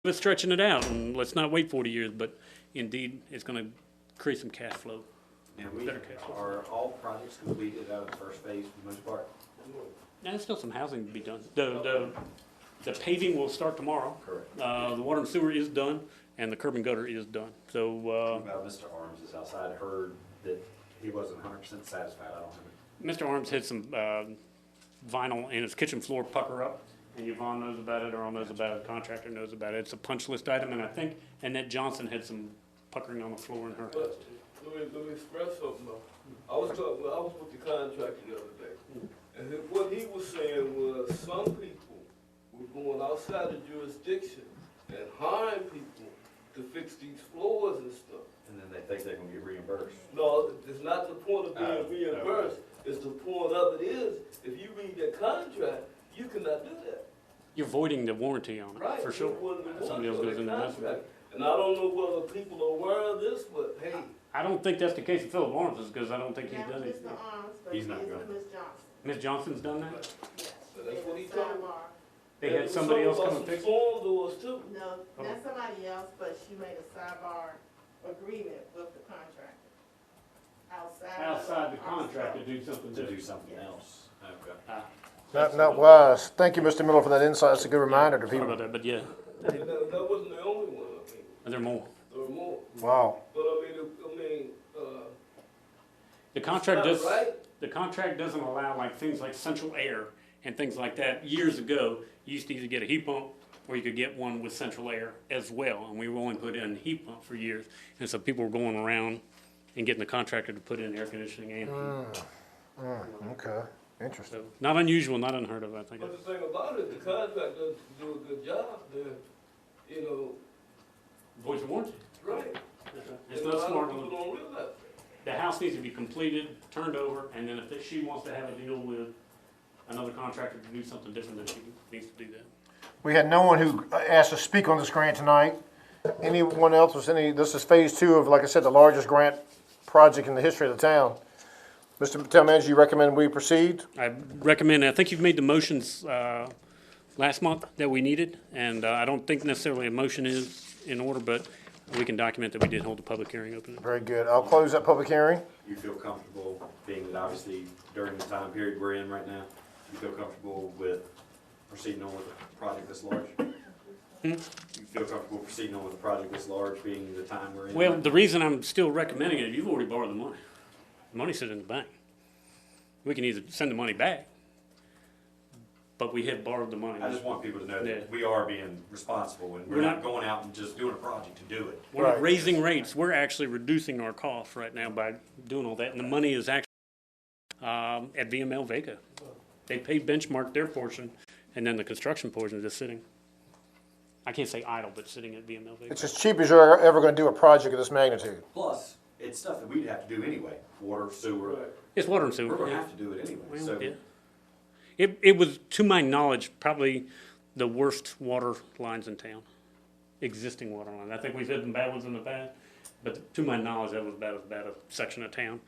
Let's stretching it out and let's not wait 40 years, but indeed, it's gonna create some cash flow. And we, Better cash flow. are all projects completed out of the first phase for the most part? Now, there's still some housing to be done. The paving will start tomorrow. Correct. The water and sewer is done, and the curb and gutter is done. So, About Mr. Arms is outside, heard that he wasn't 100% satisfied, I don't know. Mr. Arms had some, vinyl in his kitchen floor pucker up, and Yvonne knows about it, Earl knows about it, the contractor knows about it. It's a punch list item, and I think Annette Johnson had some puckering on the floor in her house. But let me express something though. I was with the contractor the other day, and what he was saying was some people were going outside the jurisdiction and hiring people to fix these floors and stuff. And then they think they're gonna get reimbursed. No, it's not the point of being reimbursed. It's the point of it is, if you read that contract, you cannot do that. You're voiding the warranty on it, Right? for sure. It wasn't the Somebody else point goes of in the and does it. contract. And I don't know whether people are aware of this, but hey, I don't think that's the case with Philip Arms, because I don't think he's Not done it. Mr. Arms, but He's it not is going. with Ms. Johnson. Ms. Johnson's done that? Yes. So that's what he It's a told me. sidebar. They had somebody else come and fix it? Storm doors too. No, Oh. not somebody else, but she made a sidebar agreement with the contractor. Outside. The contract to do something To do different. something Yes. else. Okay. Not wise. Thank you, Mr. Miller, for that insight. That's a good reminder to Sorry people. about that, but yeah, And that wasn't the only one, I mean, there are more. there were more. Wow. But I mean, The contract it's does, not right. the contract doesn't allow like things like central air and things like that. Years ago, you used to either get a heat pump or you could get one with central air as well. And we were only put in heat pump for years. And so people were going around and getting the contractor to put in air conditioning and heat. Okay. Interesting. So, not unusual, not unheard of, I think. But the thing about it, the contract doesn't do a good job, then, you know, Voice of warranty. right. It's And a not lot of smart. people don't realize that. The house needs to be completed, turned over, and then if she wants to have a deal with another contractor to do something different, then she needs to do that. We had no one who asked to speak on this grant tonight. Anyone else this is phase 2 of, like I said, the largest grant project in the history of the town. Mr. Town Manager, you recommend we proceed? I recommend, I think you've made the motions last month that we needed, and I don't think necessarily a motion is in order, but we can document that we did hold the public hearing open. Very good. I'll close that public hearing. You feel comfortable, being that obviously during the time period we're in right now, you feel comfortable with proceeding on with a project this large? You feel comfortable proceeding on with a project this large, being the time we're in? Well, the reason I'm still recommending it, you've already borrowed the money. The money's sitting in the bank. We can either send the money back, but we have borrowed the money. I just want people to know Yeah. that we are being responsible and we're We're not not- going out and just doing a project to do it. We're not Right. raising rates, we're actually reducing our costs right now by doing all that, and the money is actually at VML Vega. They paid benchmark their portion, and then the construction portion is just sitting. I can't say idle, but sitting at VML Vega. It's as cheap as you're ever going to do a project of this magnitude. Plus, it's stuff that we'd have to do anyway, water, sewer. Right. It's water and We're sewer. gonna Yeah. have to do it anyway, Well, so. yeah. It was, to my knowledge, probably the worst water lines in town, existing water lines. I think we've had some bad ones in the past, but to my knowledge, that was about as bad a section of town.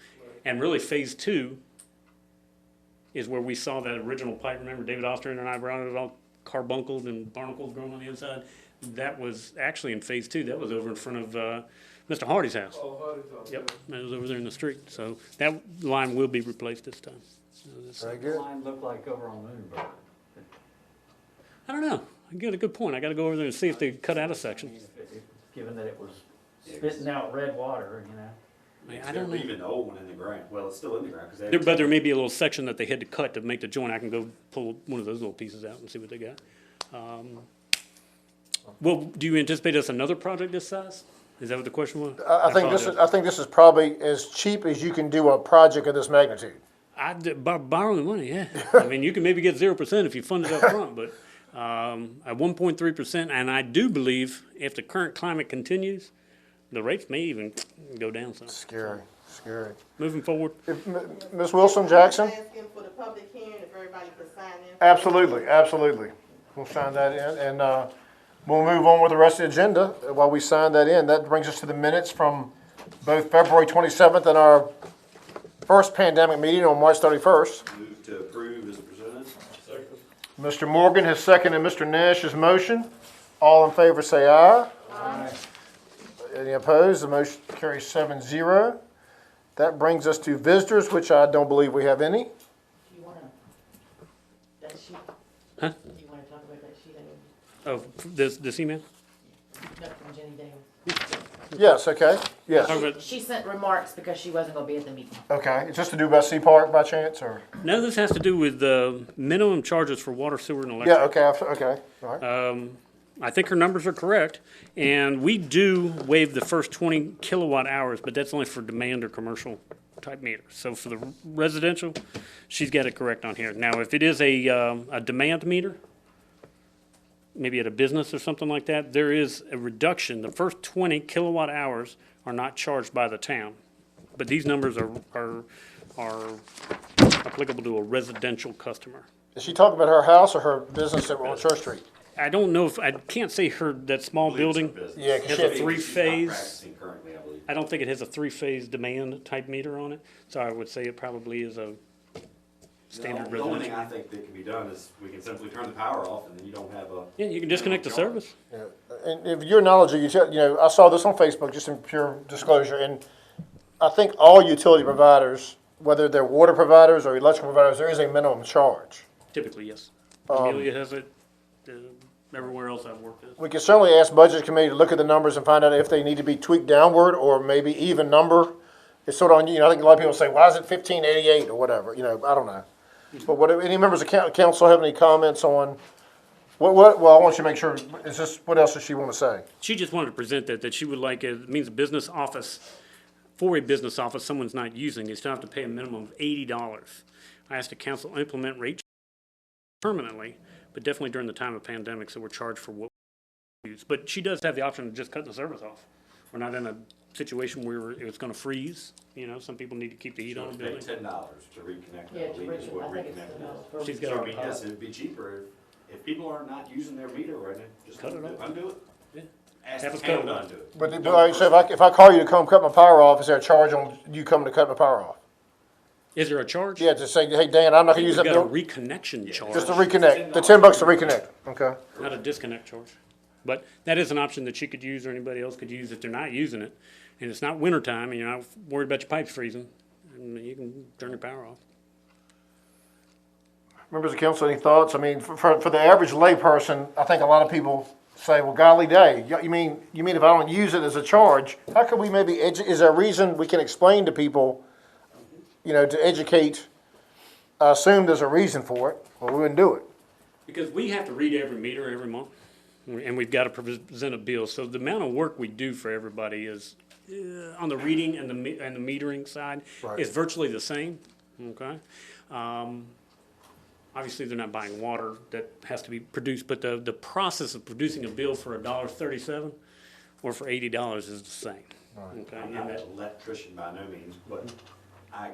And really, phase 2 is where we saw that original pipe. Remember David Ostrander and I brought it all carbuncled and barnacles growing on the inside? That was actually in phase 2. That was over in front of Mr. Hardy's house. Oh, how did y'all? Yep, that was over there in the street. So that line will be replaced this time. So this- Very What good. line look like over on Moonbird? I don't know. I get a good point. I got to go over there and see if they cut out a I section. mean, given that it was spitting out red water, you know? I don't They're know. leaving the old one in the ground. Well, it's still in the ground because they. There, but there may be a little section that they had to cut to make the joint. I can go pull one of those little pieces out and see what they got. Well, do you anticipate us another project this size? Is that what the question was? I think this is probably as cheap as you can do a project of this magnitude. By borrowing the money, yeah. I mean, you can maybe get 0% if you fund it up front, but at 1.3%, and I do believe if the current climate continues, the rates may even go down some. Scary. Moving forward, Ms. Wilson Jackson? Asking for the public hearing, if everybody could sign in. Absolutely. We'll sign that in, and we'll move on with the rest of the agenda while we sign that in. That brings us to the minutes from both February 27th and our first pandemic meeting on March 31st. Move to approve as presented. Second. Mr. Morgan has seconded Mr. Nash's motion. All in favor, say aye. Aye. Any opposed? The motion carries 7-0. That brings us to visitors, which I don't believe we have any. Do you wanna, that sheet? Huh? Do you wanna talk about that sheet Oh, this email? no, from Jenny Davis? Yes, okay, yes. Talk about- She sent remarks because she wasn't gonna be at the meeting. Okay, it's just to do about Sea Park by chance, or? No, this has to do with the minimum charges for water, sewer, and electric. Yeah, okay, okay, all right. I think her numbers are correct, and we do waive the first 20 kilowatt hours, but that's only for demand or commercial type meters. So for the residential, she's got it correct on here. Now, if it is a demand meter, maybe at a business or something like that, there is a reduction. The first 20 kilowatt hours are not charged by the town, but these numbers are applicable to a residential customer. Is she talking about her house or her business that on Church Street? I don't know if, I can't say that small building. Yeah, 'cause Has she a had- three-phase. Practicing currently, I believe. I don't think it has a three-phase demand type meter on it, so I would say it probably is a standard The only thing residential. I think that can be done is we can simply turn the power off and then you don't have a. Yeah, you can disconnect the service. Yeah. And if your knowledge, I saw this on Facebook, just in pure disclosure, and I think all utility providers, whether they're water providers or electrical providers, there is a minimum charge. Typically, yes. Amelia has it, everywhere else I've worked is. We can certainly ask Budget Committee to look at the numbers and find out if they need to be tweaked downward or maybe even number. It's sort of on, I think a lot of people say, why is it 1588 or whatever, I don't know. But any members of council have any comments on, well, I want you to make sure, is this, what else does she want to say? She just wanted to present that she would like, it means a business office, for a business office, someone's not using, they still have to pay a minimum of $80. I asked the council to implement rate permanently, but definitely during the time of pandemic, so we're charged for what we use. But she does have the option of just cutting the service off. We're not in a situation where it's gonna freeze, some people need to keep the heat on the Pay building. $10 to reconnect, Yeah, I to believe is Richard, what I think it's reconnect is. She's So got I mean, yes, it'd be cheaper if people are not using their meter right now, just Cut it undo it. Yeah. Ask Have the us town cut it to off. undo it. But all right, so if I call you to come cut my power off, is there a charge on you coming to cut my power off? Is there a charge? Yeah, to say, hey, Dan, I'm not gonna use We've that got a bill. reconnection charge, Just to reconnect, the $10 to reconnect, okay? not a disconnect charge. But that is an option that she could use or anybody else could use if they're not using it. And it's not winter time and you're not worried about your pipes freezing, and you can turn your power off. Members of council, any thoughts? I mean, for the average layperson, I think a lot of people say, well, golly day, you mean if I don't use it as a charge, how could we maybe is there a reason we can explain to people, to educate? I assume there's a reason for it, or we wouldn't do it. Because we have to read every meter every month, and we've got to present a bill. So the amount of work we do for everybody is, on the reading and the metering side, Right. is virtually the same, okay? Obviously, they're not buying water that has to be produced, but the process of producing a bill for $1.37 or for $80 is the same, okay? I'm And not that- an electrician by no means, but I'm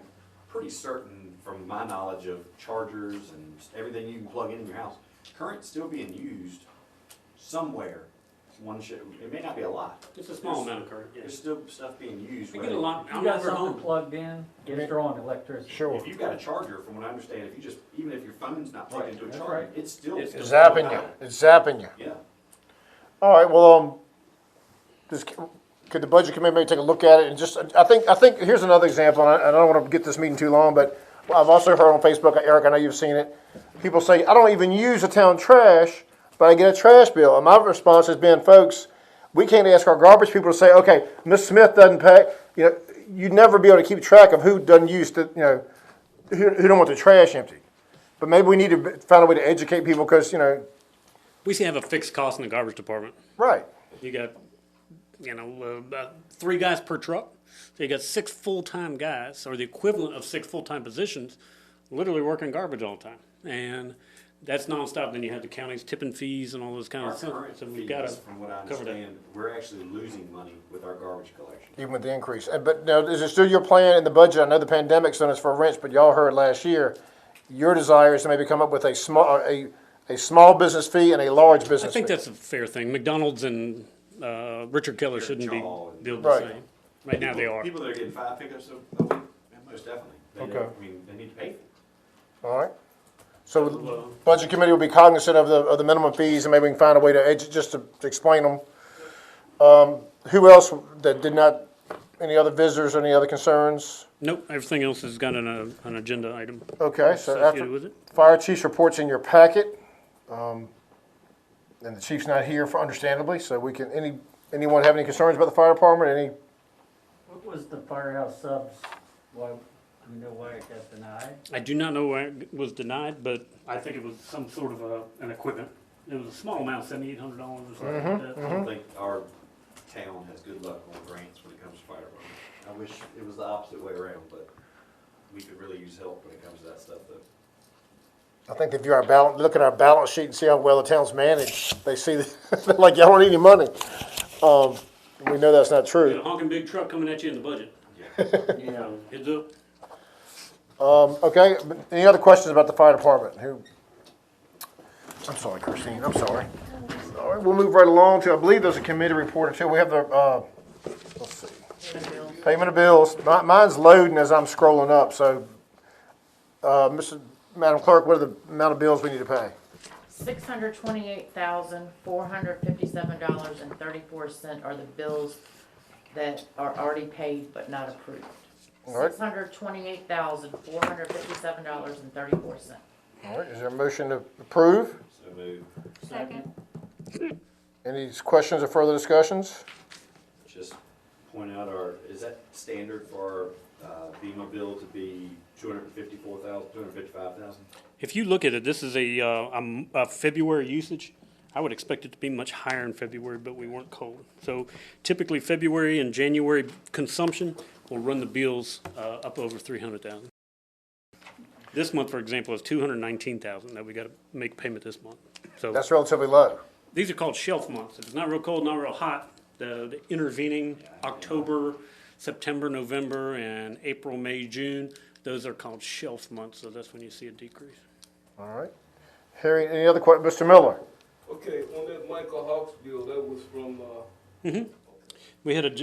pretty certain from my knowledge of chargers and everything you can plug in your house, current's still being used somewhere. It may not be a lot. It's a small amount of current, yes. There's still stuff being used. I get a lot, You I'm got over something home. plugged in, it's drawing electricity. Sure. If you've got a charger, from what I understand, even if your phone's not plugged into a That's charger, right. it's still. It's It's zapping you, it's zapping you. Yeah. All right, well, could the budget committee maybe take a look at it and just, I think, here's another example, and I don't want to get this meeting too long, but I've also heard on Facebook, Eric, I know you've seen it, people say, I don't even use the town trash, but I get a trash bill. And my response has been, folks, we can't ask our garbage people to say, okay, Miss Smith doesn't pay, you'd never be able to keep track of who doesn't use the, who don't want the trash empty. But maybe we need to find a way to educate people because, We have a fixed cost in the garbage department. right. You got, about 3 guys per truck. So you got 6 full-time guys, or the equivalent of 6 full-time positions, literally working garbage all the time. And that's nonstop. Then you have the county's tipping fees and all those kind Our of stuff. current So we've got to fees, from what I cover that. understand, we're actually losing money with our garbage collection. Even with the increase. But now, is it still your plan in the budget? I know the pandemic's done us for a wrench, but y'all heard last year, your desire is to maybe come up with a small business fee and a large I business fee. think that's a fair thing. McDonald's and Richard Keller shouldn't be Jaw and- billed the Right. same. Right now they are. People that are getting 5 pickups a week, yeah, most definitely. They Okay. don't- I mean, they need to pay for it. All right. So Budget Committee will be cognizant of the minimum fees, and maybe we can find a way to, just to explain them. Who else that did not, any other visitors, any other concerns? Nope, everything else has got an agenda item Okay, so associated after, with it. fire chief's report's in your packet. And the chief's not here for understandably, so we can, anyone have any concerns about the fire department, any? What was the firehouse subs? Why, do we know why it got denied? I do not know why it was denied, but I think it was some sort of an equipment. It was a small amount, $7,800 or something like that. I don't think our town has good luck on grants when it comes to fire department. I wish it was the opposite way around, but we could really use help when it comes to that stuff though. I think if you're look at our balance sheet and see how well the town's managed, they see, they're like, y'all don't need any money. We know that's not You got true. a honking big truck coming at you in the budget. Yeah. Heads up. Okay, but any other questions about the fire department? I'm sorry, Christine, I'm sorry. All right, we'll move right along to, I believe there's a committee report until we have the, let's see. Payment of bills. Mine's loading as I'm scrolling up, so, Madam Clerk, what are the amount of bills we need to pay? $628,457.34 are the bills that are already paid but not approved. All right. $628,457.34. All right, is there a motion to approve? So move. Second. Any questions or further discussions? Just point out is that standard for our FEMA bill to be 254,000, 255,000? If you look at it, this is a February usage. I would expect it to be much higher in February, but we weren't cold. So typically February and January consumption will run the bills up over 300,000. This month, for example, is 219,000 that we got to make payment this month. So That's relatively low. these are called shelf months. If it's not real cold, not real hot, the intervening October, September, November, and April, May, June, those are called shelf months. So that's when you see a decrease. All right. Hearing any other questions, Mr. Miller? Okay, on that Michael Hawks bill, that was from, We had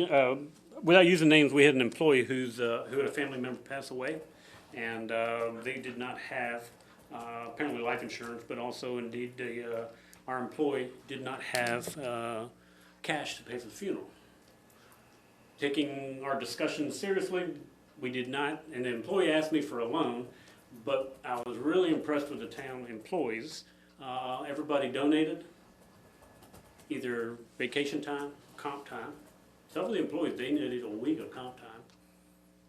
without using names, we had an employee who had a family member pass away, and they did not have apparently life insurance, but also indeed our employee did not have cash to pay for the funeral. Taking our discussion seriously, we did not, and the employee asked me for a loan, but I was really impressed with the town employees. Everybody donated, either vacation time, comp time. Some of the employees, they needed a week of comp time,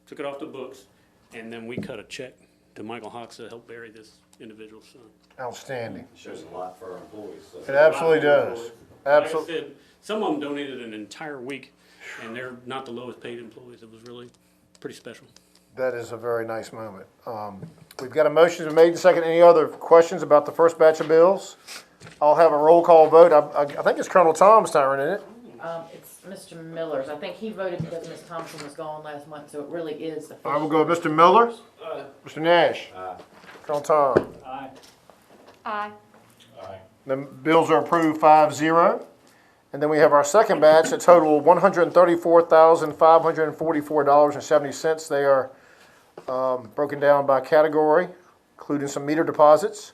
took it off the books, and then we cut a check to Michael Hawks to help bury this individual's son. Outstanding. It shows a lot for our employees. So. It absolutely does. Like Absolutely. I said, some of them donated an entire week, and they're not the lowest paid employees. It was really pretty special. That is a very nice moment. We've got a motion made and second. Any other questions about the first batch of bills? I'll have a roll call vote. I think it's Colonel Tom's turn, isn't it? It's Mr. Miller's. I think he voted because Ms. Thompson was gone last month, so it really is the. All right, we'll go with Mr. Miller, Mr. Nash, Colonel Tom. Aye. Aye. The bills are approved 5-0. And then we have our second batch that total $134,544.70. They are broken down by category, including some meter deposits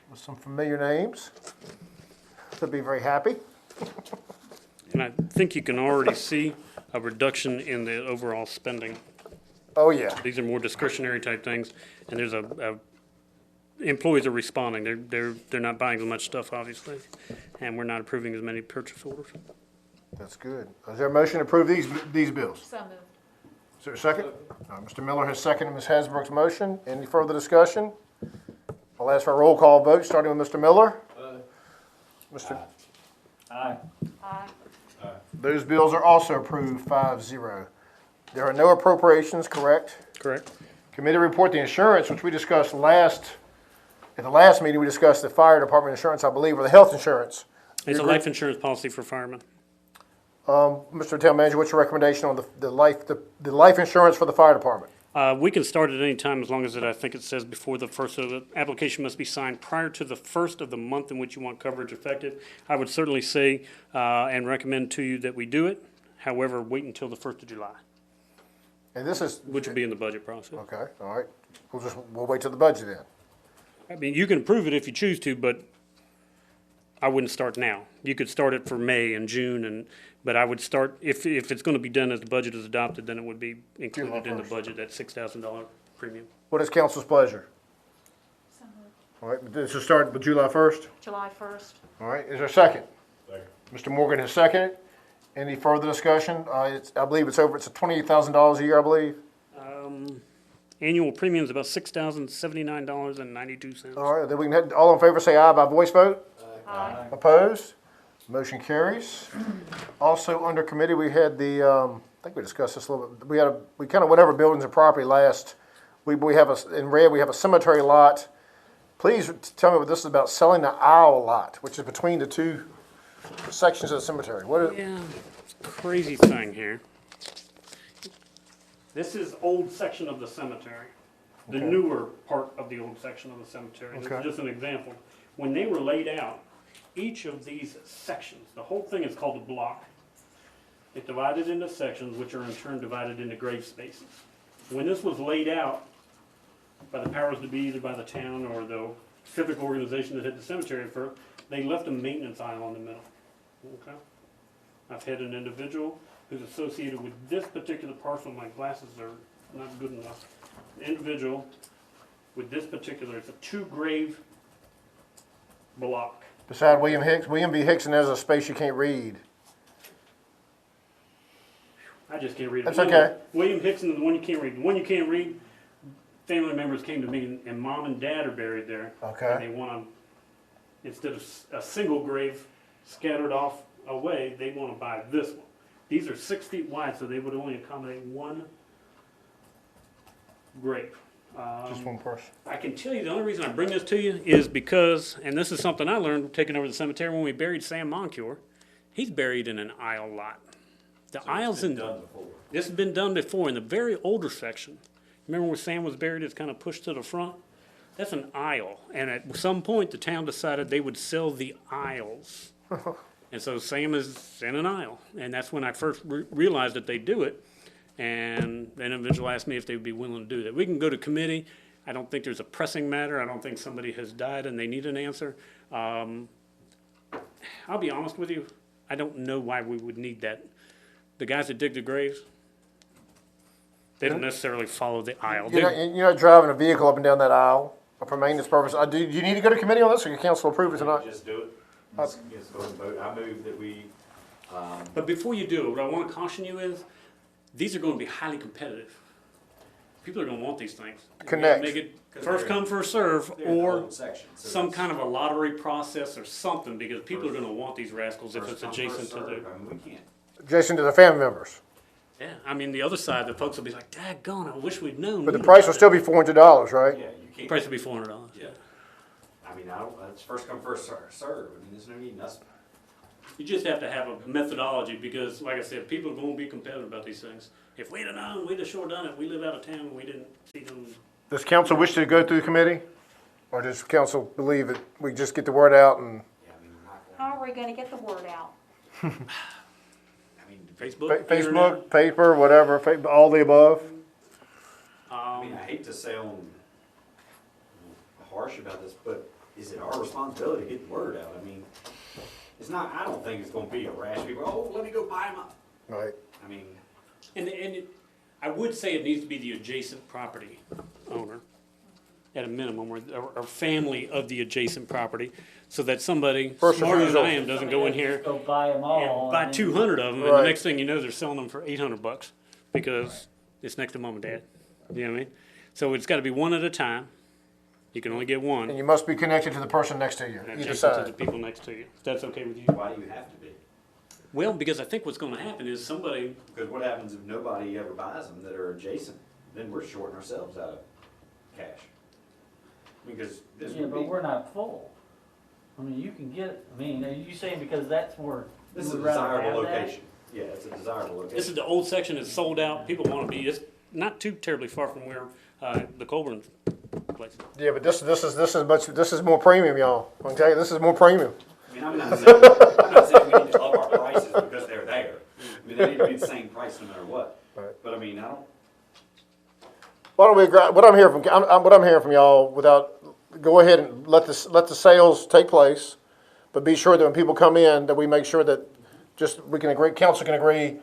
with some familiar names. They'll be very happy. And I think you can already see a reduction in the overall spending. Oh, yeah. These are more discretionary type things, and there's employees are responding. They're not buying as much stuff, obviously, and we're not approving as many purchase orders. That's good. Is there a motion to approve these bills? So moved. Is there a second? Mr. Miller has seconded Ms. Hasbrook's motion. Any further discussion? I'll ask for a roll call vote, starting with Mr. Miller. Mr. Aye. Aye. Those bills are also approved 5-0. There are no appropriations, correct? Correct. Committee report, the insurance, which we discussed at the last meeting, we discussed the fire department insurance, I believe, or the health insurance. It's a life insurance policy for firemen. Mr. Town Manager, what's your recommendation on the life insurance for the fire department? We can start at any time as long as I think it says before the first of the application must be signed prior to the first of the month in which you want coverage effective. I would certainly say and recommend to you that we do it. However, wait until the 1st of July, And this is, which will be in the budget process. okay, all right. We'll wait till the budget then. I mean, you can approve it if you choose to, but I wouldn't start now. You could start it for May and June but I would start, if it's gonna be done as the budget is adopted, then it would be included in the 1st. budget, that $6,000 premium. What is council's pleasure? All right, this will start with July 1st. July 1st. All right, is there a second? Mr. Morgan has seconded. Any further discussion? I believe it's $28,000 a year, I believe. Annual premium is about $6,079.92. All right, then we can, all in favor say aye by voice vote. Aye. Opposed? Motion carries. Also, under committee, we had the, I think we discussed this a little bit, we kind of went over buildings and property last. We have in red, we have a cemetery lot. Please tell me what this is about, selling the aisle lot, which is between the two sections of the cemetery. What is, Yeah, it's a crazy thing here. This is old section of the cemetery, the Okay. newer part of the old section of the cemetery. This Okay. is just an example. When they were laid out, each of these sections, the whole thing is called a block. It divided into sections, which are in turn divided into grave spaces. When this was laid out by the powers to be, either by the town or the civic organization that had the cemetery for, they left a maintenance aisle in the middle. Okay? I've had an individual who's associated with this particular parcel, my glasses are not good enough. The individual with this particular, it's a 2-grave block. beside William Hicks, William B. Hickson has a space you can't read. I just can't read it. That's okay. William Hickson is the one you can't read. The one you can't read, family members came to me and mom and dad are buried there. Okay. And they want to, instead of a single grave scattered off away, they want to buy this one. These are 6 feet wide, so they would only accommodate one grave. Just one person. I can tell you, the only reason I bring this to you is because, and this is something I learned taking over the cemetery when we buried Sam Moncure, he's buried in an aisle lot. The aisles in, Done before. this has been done before in the very older section. Remember where Sam was buried, it's kind of pushed to the front? That's an aisle, and at some point, the town decided they would sell the aisles. And so Sam is in an aisle, and that's when I first realized that they do it. And then an individual asked me if they would be willing to do that. We can go to committee. I don't think there's a pressing matter. I don't think somebody has died and they need an answer. I'll be honest with you, I don't know why we would need that. The guys that dig the graves, they don't necessarily follow the aisle. You're not driving a vehicle up and down that aisle for maintenance purposes. Do you need to go to committee on this, or your council approve it tonight? Just do it. Let's go and vote. I move that we, But before you do it, what I want to caution you is, these are going to be highly competitive. People are going to want these things. You gotta Connect. Make it first come, first serve, they're in the or old section. So some it's kind of a lottery process or something, because people are going to want these rascals if first it's come, adjacent first to the. served. I mean, we can't. Jason, to the family members. Yeah, I mean, the other side, the folks will be like, daggone, I wish we'd known. But the price will still be $400, right? Yeah, you can't. Price will be $400. Yeah. I mean, it's first come, first served. I mean, there's no need us. You just have to have a methodology, because like I said, people are going to be competitive about these things. If we'd have known, we'd have sure done it. We live out of town and we didn't see them. Does council wish to go through the committee? Or does council believe that we just get the word out and Yeah, I mean, we're not How are we gonna get the word out? going. I mean, Facebook, Facebook, paper, whatever, all the above? I mean, I hate to sound harsh about this, but is it our responsibility to get the word out? I mean, it's not. I don't think it's going to be a rash of people. Oh, let me go buy them up. Right. I mean, I would say it needs to be the adjacent property owner at a minimum, or family of the adjacent property, so that somebody First smarter than refusal. I am doesn't go in here Go buy them all. and buy and then- 200 of them, and Right. the next thing you know, they're selling them for $800 because it's next to mom and dad. You know what I mean? So it's got to be one at a time. You can only get one. And you must be connected to the person next to you, And either adjacent to the side. people next to you. If that's okay with you. why do you have to be? Well, because I think what's going to happen is somebody, Because what happens if nobody ever buys them that are adjacent? Then we're shorting ourselves out of cash. Because this Yeah, would but be, we're not full. I mean, you can get, are you saying because that's where this you is a would rather desirable have that? location. Yeah, it's a desirable location. this is the old section that's sold out. People want to be. It's not too terribly far from where the Colburn place. Yeah, but this is more premium, y'all. Okay, this is more premium. I mean, I'm not saying we need to up our prices because they're there. I mean, they need to be the same price no matter what. Right. But I mean, I don't. Why don't we agree, what I'm hearing from y'all, without go ahead and let the sales take place, but be sure that when people come in, that we make sure that we can agree, council can agree,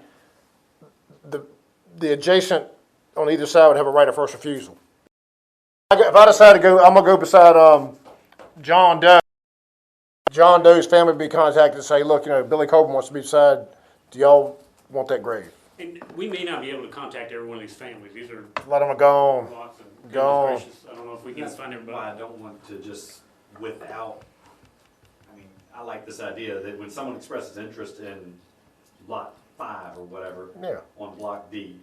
the adjacent on either side would have a right of first refusal. If I decide to go, I'm gonna go beside, John Doe. John Doe's family would be contacted and say, look, Billy Coburn wants to be beside, do y'all want that grave? And we may not be able to contact every one of these families. These are Let them go. lots of, Gone. goodness gracious, I don't know if we can That's find why everybody. I don't want to just without, I like this idea that when someone expresses interest in lot 5 or whatever, Yeah. on block D,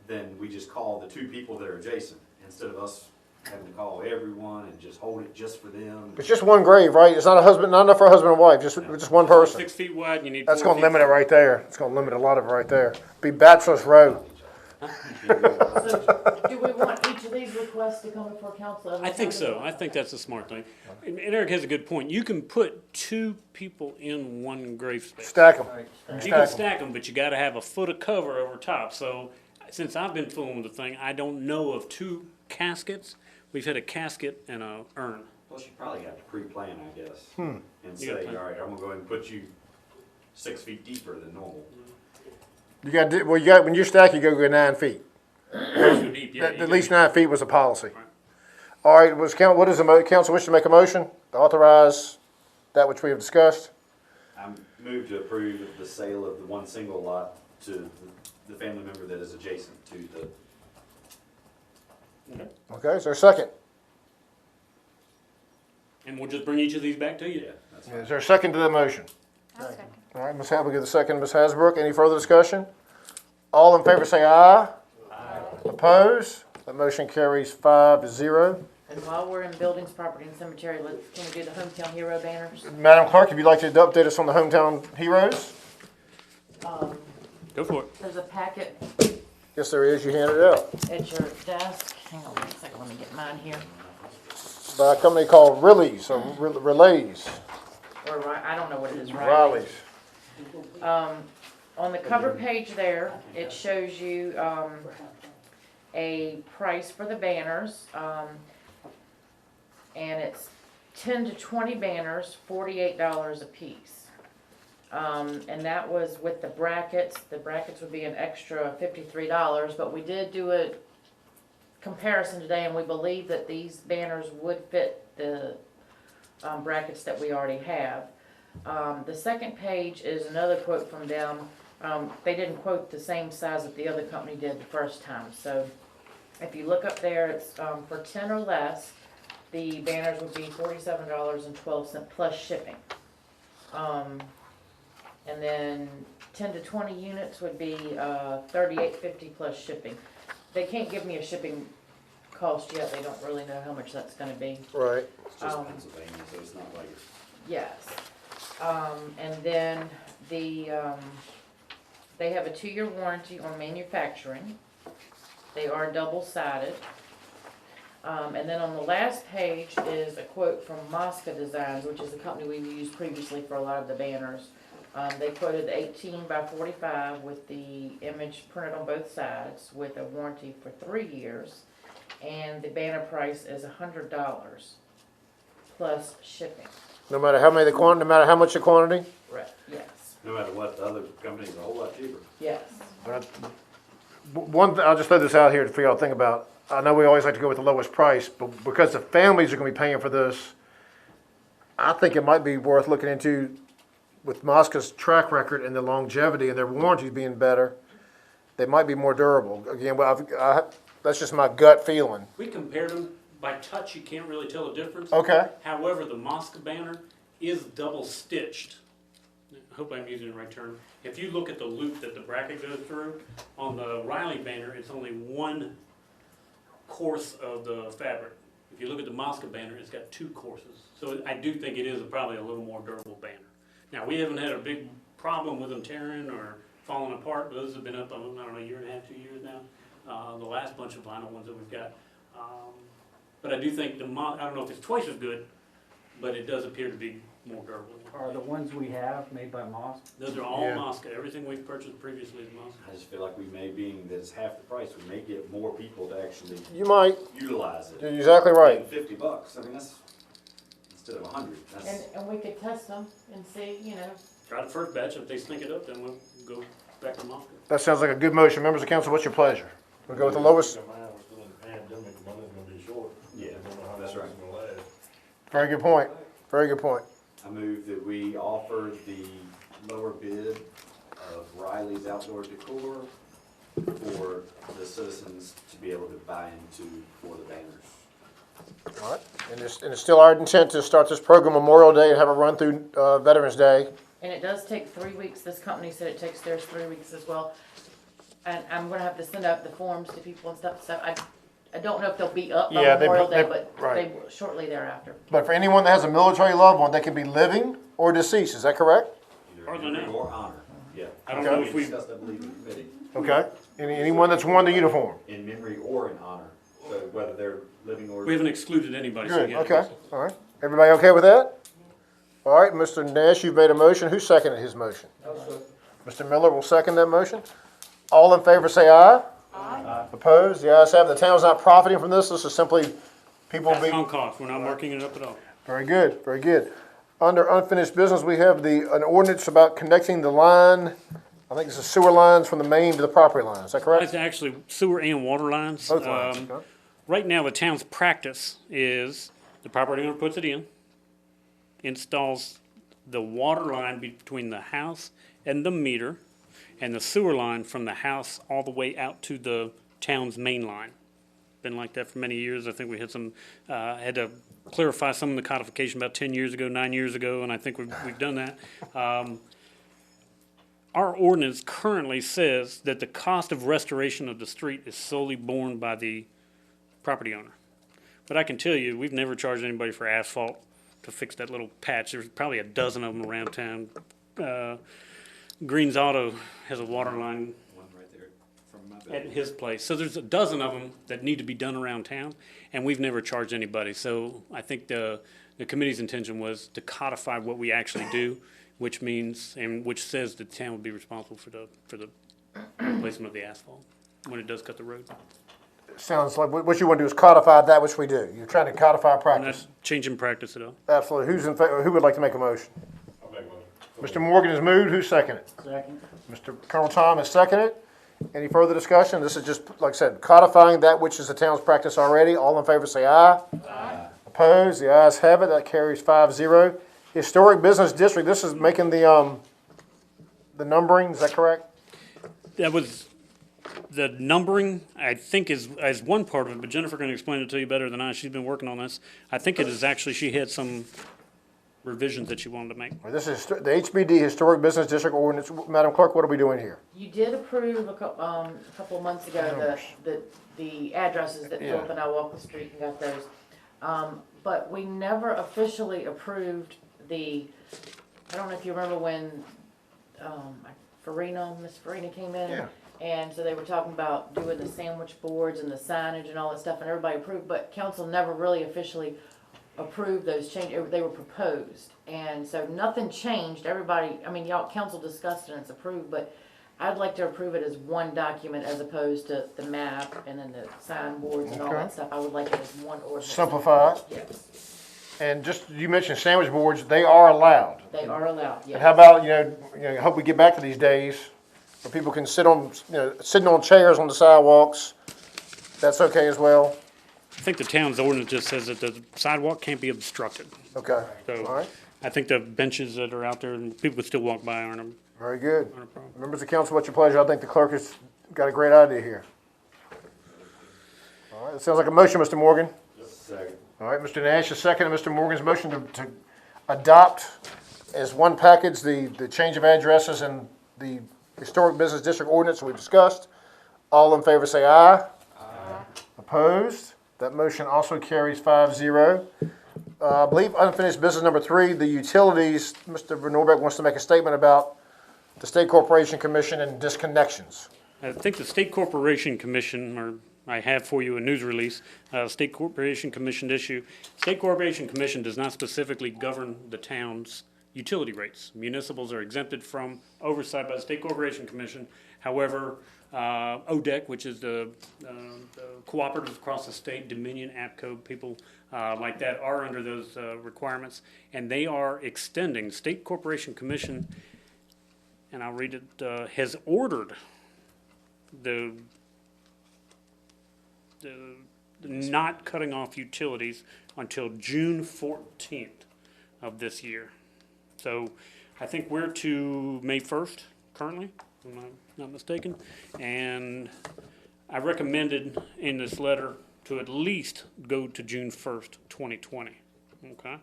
then we just call the 2 people that are adjacent, instead of us having to call everyone and just hold it just for them. It's just one grave, right? It's not not enough for a husband and wife, just one person. 6 feet wide, you need. That's 4 gonna limit it feet. right there. It's gonna limit a lot of it right there. Be Bachelor's Row. So, do we want each of these requests to come before council? every I think time? so. I think that's a smart thing. And Eric has a good point. You can put 2 people in one grave space. Stack them. All right, You Stack can 'em. stack them, but you gotta have a foot of cover over top. So, since I've been fooling with the thing, I don't know of 2 caskets. We've had a casket and a urn. Plus, you probably have to pre-plan, I guess, Hmm. and You gotta say, plan. all right, I'm gonna go ahead and put you 6 feet deeper than normal. You when you stack, you go 9 feet. Too deep, yeah, you At least can- 9 feet was a policy. Right. All right, what is the council wish to make a motion to authorize that which we have discussed? I move to approve the sale of the one single lot to the family member that is adjacent to the, Okay, is there a second? And we'll just bring each of these back to you. yeah, that's fine. Is there a second to the motion? I'll second. All right, Ms. Hamble, give the second to Ms. Hasbrook. Any further discussion? All in favor say aye. Aye. Opposed? That motion carries 5-0. And while we're in buildings, property, and cemetery, can we do the hometown hero banners? Madam Clerk, if you'd like to update us on the hometown heroes? Go for it. There's a packet Yes, there is. You handed it out. at your desk. Hang on one second, let me get mine here. By a company called Relays, or Relays. Or I don't know what it is, right? Rileys. On the cover page there, it shows you, a price for the banners, and it's 10 to 20 banners, $48 a piece. And that was with the brackets. The brackets would be an extra $53, but we did do a comparison today, and we believe that these banners would fit the brackets that we already have. The second page is another quote from them. They didn't quote the same size that the other company did the first time, so if you look up there, it's for 10 or less, the banners would be $47.12 plus shipping. And then 10 to 20 units would be $38.50 plus shipping. They can't give me a shipping cost yet. They don't really know how much that's going to be. Right. It's just Um, Pennsylvania, so it's not like, Yes. And then they have a 2-year warranty on manufacturing. They are double-sided. And then on the last page is a quote from Mosca Designs, which is the company we've used previously for a lot of the banners. They quoted 18 by 45 with the image printed on both sides with a warranty for 3 years. And the banner price is $100 plus shipping. No matter how much the quantity? Right, yes, no matter what, the other company's a whole lot cheaper. yes. I'll just throw this out here for y'all to think about. I know we always like to go with the lowest price, but because the families are gonna be paying for this, I think it might be worth looking into with Mosca's track record and the longevity and their warranties being better. They might be more durable. Again, that's just my gut feeling. We compared them. By touch, you can't really tell the difference. Okay. However, the Mosca banner is double stitched. I hope I'm using the right term. If you look at the loop that the bracket goes through, on the Riley banner, it's only one course of the fabric. If you look at the Mosca banner, it's got 2 courses. So I do think it is probably a little more durable banner. Now, we haven't had a big problem with them tearing or falling apart. Those have been up, I don't know, a year and a half, 2 years now. The last bunch of vinyl ones that we've got. But I do think I don't know if it's twice as good, but it does appear to be more durable. Are the ones we have made by Moss? Those are all Yeah. Mosca. Everything we've purchased previously is Mosca. I just feel like we may, being that it's half the price, we may get more people to actually You might. utilize it. You're exactly right. $50. I mean, that's instead of 100. And we could test them and see, you know, Try the first batch, if they stink it up, then we'll go back to Moscow. That sounds like a good motion. Members of council, what's your pleasure? We'll go with the lowest. Yeah, that's right. Very good point. Very good point. I move that we offer the lower bid of Riley's Outdoor Decor for the citizens to be able to buy into for the banners. All right. And it's still our intent to start this program Memorial Day and have it run through Veterans Day. and it does take 3 weeks. This company said it takes theirs 3 weeks as well. And I'm gonna have to send out the forms to people and stuff, so I don't know if they'll be up by Yeah, they- Memorial Day, they- but right. they will shortly thereafter. But for anyone that has a military loved one, they can be living or deceased. Is that correct? Either Or the memory name. or honor, yeah. I don't Okay. know if we, discussed, I believe, in committee, Okay. Anyone that's worn the uniform. in memory or in honor, so whether they're living or. we haven't excluded anybody. so Good. yeah. Okay. All right. Everybody okay with that? All right, Mr. Nash, you've made a motion. Who seconded his motion? Mr. Miller will second that motion. All in favor say aye. Aye. Opposed? The ayes have it. The town's not profiting from this. This is simply people That's being. on cost, we're not marking it up at all. Very good, very good. Under unfinished business, we have an ordinance about connecting the line, I think it's the sewer lines from the main to the property line. Is that correct? It's actually sewer and water lines. Both lines. Okay. Right now, the town's practice is the property owner puts it in, installs the water line between the house and the meter, and the sewer line from the house all the way out to the town's main line. Been like that for many years. I think we had had to clarify some of the codification about 10 years ago, 9 years ago, and I think we've done that. Our ordinance currently says that the cost of restoration of the street is solely borne by the property owner. But I can tell you, we've never charged anybody for asphalt to fix that little patch. There's probably a dozen of them around town. Green's Auto has a water line One right there from my at building. his place. So there's a dozen of them that need to be done around town, and we've never charged anybody. So I think the committee's intention was to codify what we actually do, which means, and which says the town will be responsible for the placement of the asphalt when it does cut the road. Sounds like what you want to do is codify that which we do. You're trying to codify I'm practice. not changing practice at all. Absolutely. Who's in favor? Who would like to make a motion? Mr. Morgan has moved. Who's seconded? Second. Mr. Colonel Tom has seconded. Any further discussion? This is just, like I said, codifying that which is the town's practice already. All in favor say aye. Aye. Opposed? The ayes have it. That carries 5-0. Historic Business District, this is making the numbering, is that correct? That was, the numbering, I think is one part of it, but Jennifer can explain it to you better than I. She's been working on this. I think it is actually, she had some revisions that she wanted to make. This is the HBD, Historic Business District Ordinance. Madam Clerk, what are we doing here? You did approve a couple of months ago the addresses that Philip and I walked the street and got those. But we never officially approved I don't know if you remember when, Miss Farina came in. Yeah. And so they were talking about doing the sandwich boards and the signage and all that stuff, and everybody approved, but council never really officially approved those changes. They were proposed. And so nothing changed. Everybody, I mean, council discussed it and it's approved, but I'd like to approve it as one document as opposed to the map and then the sign boards and all Okay. that stuff. I would like it as one ordinance. Simplified. Yes, And just, you mentioned sandwich boards, they are allowed. they are allowed, And yes. how about, I hope we get back to these days where people can sit on, sitting on chairs on the sidewalks. That's okay as well? I think the town's ordinance just says that the sidewalk can't be obstructed. Okay, all So right, I think the benches that are out there and people can still walk by aren't very good. a problem. Members of council, what's your pleasure? I think the clerk has got a great idea here. All right, it sounds like a motion, Mr. Morgan. Second. All right, Mr. Nash is second, and Mr. Morgan's motion to adopt as one package the change of addresses and the Historic Business District ordinance we discussed. All in favor say aye. Aye. Opposed? That motion also carries 5-0. I believe unfinished business number 3, the utilities. Mr. Norbeck wants to make a statement about the State Corporation Commission and disconnections. I think the State Corporation Commission, or I have for you a news release, State Corporation Commission issue. State Corporation Commission does not specifically govern the town's utility rates. Municipals are exempted from oversight by the State Corporation Commission. However, ODEC, which is the cooperatives across the state, Dominion, APCO, people like that are under those requirements. And they are extending, State Corporation Commission, and I'll read it, has ordered the not cutting off utilities until June 14th of this year. So I think we're to May 1st currently, if I'm not mistaken. And I recommended in this letter to at least go to June 1st, 2020, okay?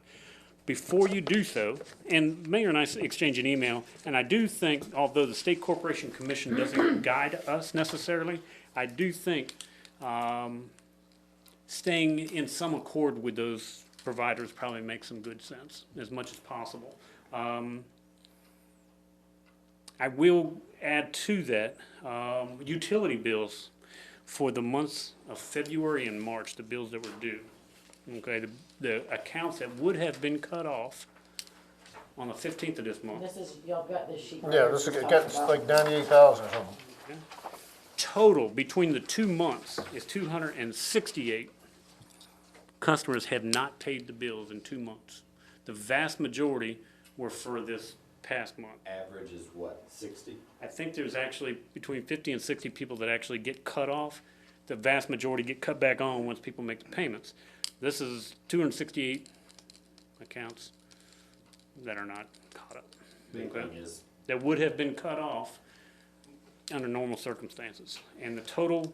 Before you do so, and Mayor and I exchanged an email, and I do think, although the State Corporation Commission doesn't guide us necessarily, I do think staying in some accord with those providers probably makes some good sense, as much as possible. I will add to that, utility bills for the months of February and March, the bills that were due. Okay, the accounts that would have been cut off on the 15th of this month. This is, y'all got this sheet. right Yeah, here this is, we it talked gets about. like 98,000 or something. Total between the 2 months is 268 customers have not paid the bills in 2 months. The vast majority were for this past month. Average is what, 60? I think there's actually between 50 and 60 people that actually get cut off. The vast majority get cut back on once people make the payments. This is 268 accounts that are not caught up. Big Okay. thing is, That would have been cut off under normal circumstances. And the total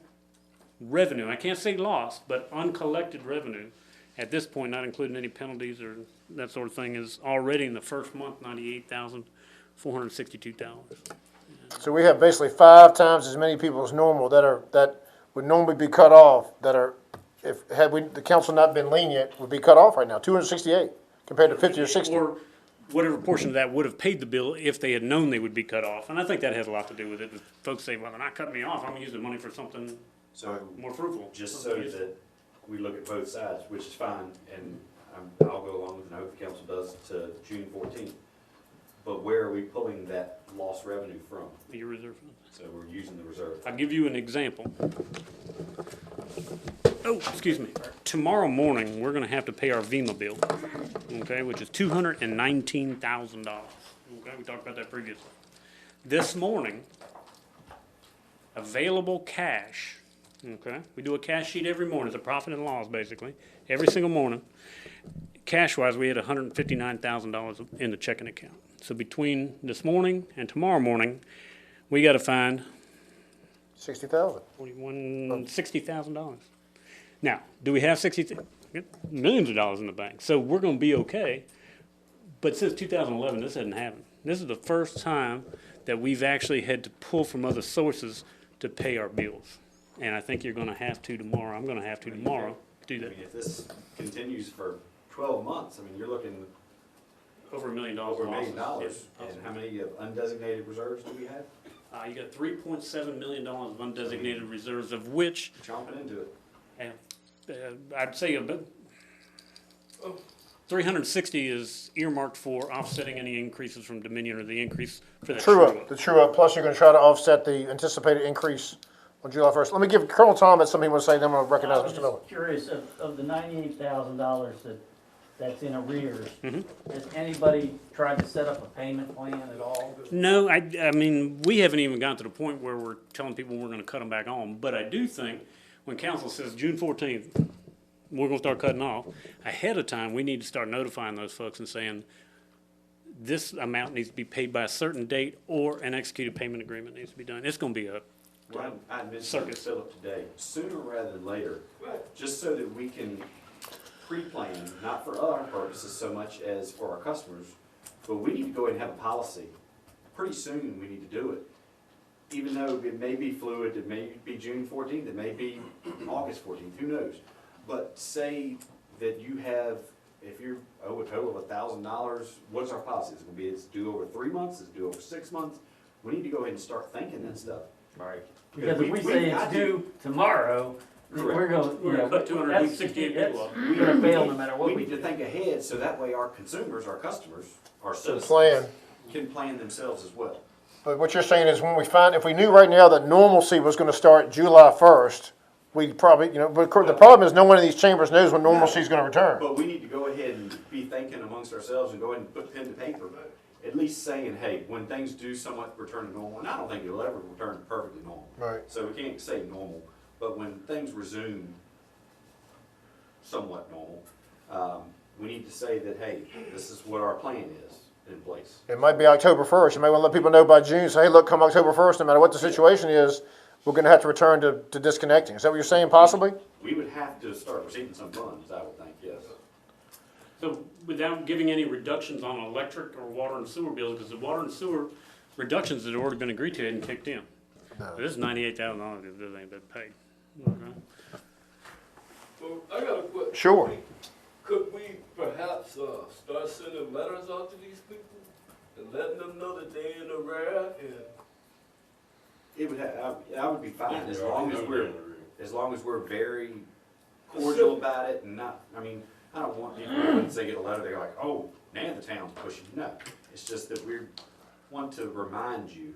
revenue, I can't say loss, but uncollected revenue, at this point, not including any penalties or that sort of thing, is already in the first month, $98,462. So we have basically 5 times as many people as normal that would normally be cut off, that are, had the council not been lenient, would be cut off right now, 268, compared to 50 or 60. Or whatever portion of that would have paid the bill if they had known they would be cut off. And I think that has a lot to do with it. If folks say, well, they're not cutting me off, I'm gonna use the money for something so more fruitful. just so that we look at both sides, which is fine, and I'll go along with it, and I hope the council does, to June 14th. But where are we pulling that lost revenue from? Your reserve fund. So we're using the reserve. I'll give you an example. Oh, excuse me. Tomorrow morning, we're gonna have to pay our VEMA bill, okay, which is $219,000. Okay, we talked about that previously. This morning, available cash, okay, we do a cash sheet every morning, it's a profit and loss, basically, every single morning. Cash-wise, we had $159,000 in the checking account. So between this morning and tomorrow morning, we gotta find 60,000. $60,000. Now, do we have millions of dollars in the bank? So we're gonna be okay. But since 2011, this hasn't happened. This is the first time that we've actually had to pull from other sources to pay our bills. And I think you're gonna have to tomorrow, I'm gonna have to tomorrow do I that. mean, if this continues for 12 months, I mean, you're looking Over $1 million over $1 million. losses. And how many undesignated reserves do we have? You got $3.7 million of undesignated reserves, of which, Chomping into it. I'd say about 360 is earmarked for offsetting any increases from Dominion or the increase for the True up, the true up, plus you're gonna try to offset the anticipated increase on July 1st. Let me give Colonel Thomas something he wants to say, then I'm gonna I recognize was Mr. Miller. just curious, of the $98,000 that's in arrears, has anybody tried to set up a payment plan at all? No, I mean, we haven't even gotten to the point where we're telling people we're gonna cut them back on, but I do think when council says June 14th, we're gonna start cutting off, ahead of time, we need to start notifying those folks and saying, this amount needs to be paid by a certain date, or an executed payment agreement needs to be done. It's gonna be a, Well, I mentioned to Circus. Philip today, sooner rather than later, just so that we can pre-plan, not for our purposes so much as for our customers, but we need to go ahead and have a policy. Pretty soon, we need to do it. Even though it may be fluid, it may be June 14th, it may be August 14th, who knows? But say that you have, if you owe a total of $1,000, what's our policy? Is it gonna be, it's due over 3 months, it's due over 6 months? We need to go ahead and start thinking that stuff. Because if we say it's due tomorrow, We're gonna, We're gonna cut 268 people off. We're gonna fail no matter what We we need to do. think ahead, so that way our consumers, our customers, our citizens. Plan. Can plan themselves as well. But what you're saying is when we find, if we knew right now that normalcy was gonna start July 1st, we'd probably, but the problem is no one in these chambers knows when normalcy is gonna return. But we need to go ahead and be thinking amongst ourselves and go ahead and put pen to paper, at least saying, hey, when things do somewhat return to normal, and I don't think it'll ever return to perfectly normal. Right. So we can't say normal, but when things resume somewhat normal, we need to say that, hey, this is what our plan is in place. It might be October 1st. You may want to let people know by June, say, hey, look, come October 1st, no matter what the situation is, we're going to have to return to disconnecting. Is that what you're saying, possibly? We would have to start receiving some funds, I would think, yes. So without giving any reductions on electric or water and sewer bills, because the water and sewer reductions that had already been agreed to hadn't kicked in. No. This is $98,000 that ain't been paid. Okay. Well, I got a question. Sure. Could we perhaps start sending letters out to these people and letting them know that they're in arrear and It would have, I would be fine as long as we're very cordial about it and not, I mean, I don't want people, once they get a letter, they're like, oh, now the town's pushing. No, it's just that we want to remind you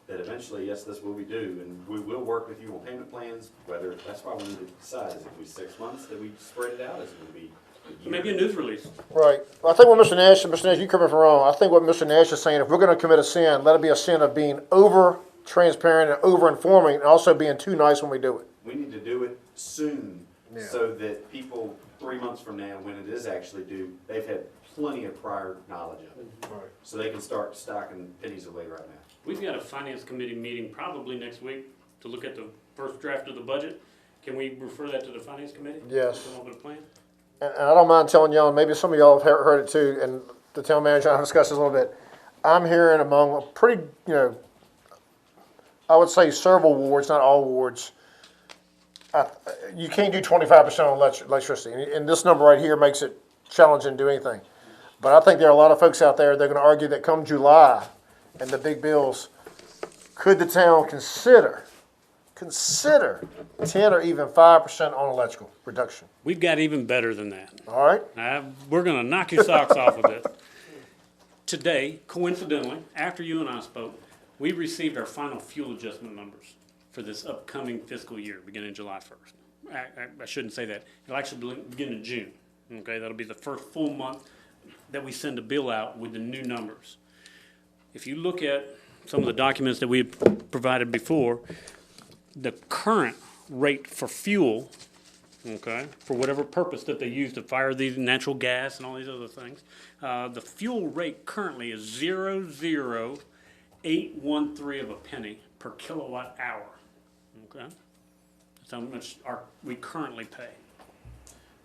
that eventually, yes, this will be due, and we will work with you on payment plans, whether, that's why we need to decide, is it be 6 months that we spread it out, is it gonna be a year? Maybe a news release. Right. Well, I think what Mr. Nash, you correct me if I'm wrong, I think what Mr. Nash is saying, if we're going to commit a sin, let it be a sin of being over transparent and over informing and also being too nice when we do it. We need to do it soon, Yeah. so that people, 3 months from now, when it is actually due, they've had plenty of prior knowledge of it. Right. So they can start stocking pennies away right now. We've got a finance committee meeting probably next week to look at the first draft of the budget. Can we refer that to the finance committee? Yes. Come up with a plan? And I don't mind telling y'all, maybe some of y'all have heard it too, and the town manager and I discussed this a little bit. I'm hearing among a pretty, I would say several wards, not all wards, you can't do 25% on electricity. And this number right here makes it challenging to do anything. But I think there are a lot of folks out there, they're going to argue that come July and the big bills, could the town consider 10 or even 5% on electrical reduction? We've got even better than that. All right? We're gonna knock your socks off with this. Today, coincidentally, after you and I spoke, we received our final fuel adjustment numbers for this upcoming fiscal year, beginning July 1st. I shouldn't say that. It'll actually begin in June. Okay, that'll be the first full month that we send a bill out with the new numbers. If you look at some of the documents that we provided before, the current rate for fuel, okay, for whatever purpose that they use to fire these natural gas and all these other things, the fuel rate currently is 0.00813 of a penny per kilowatt hour. Okay, that's how much we currently pay.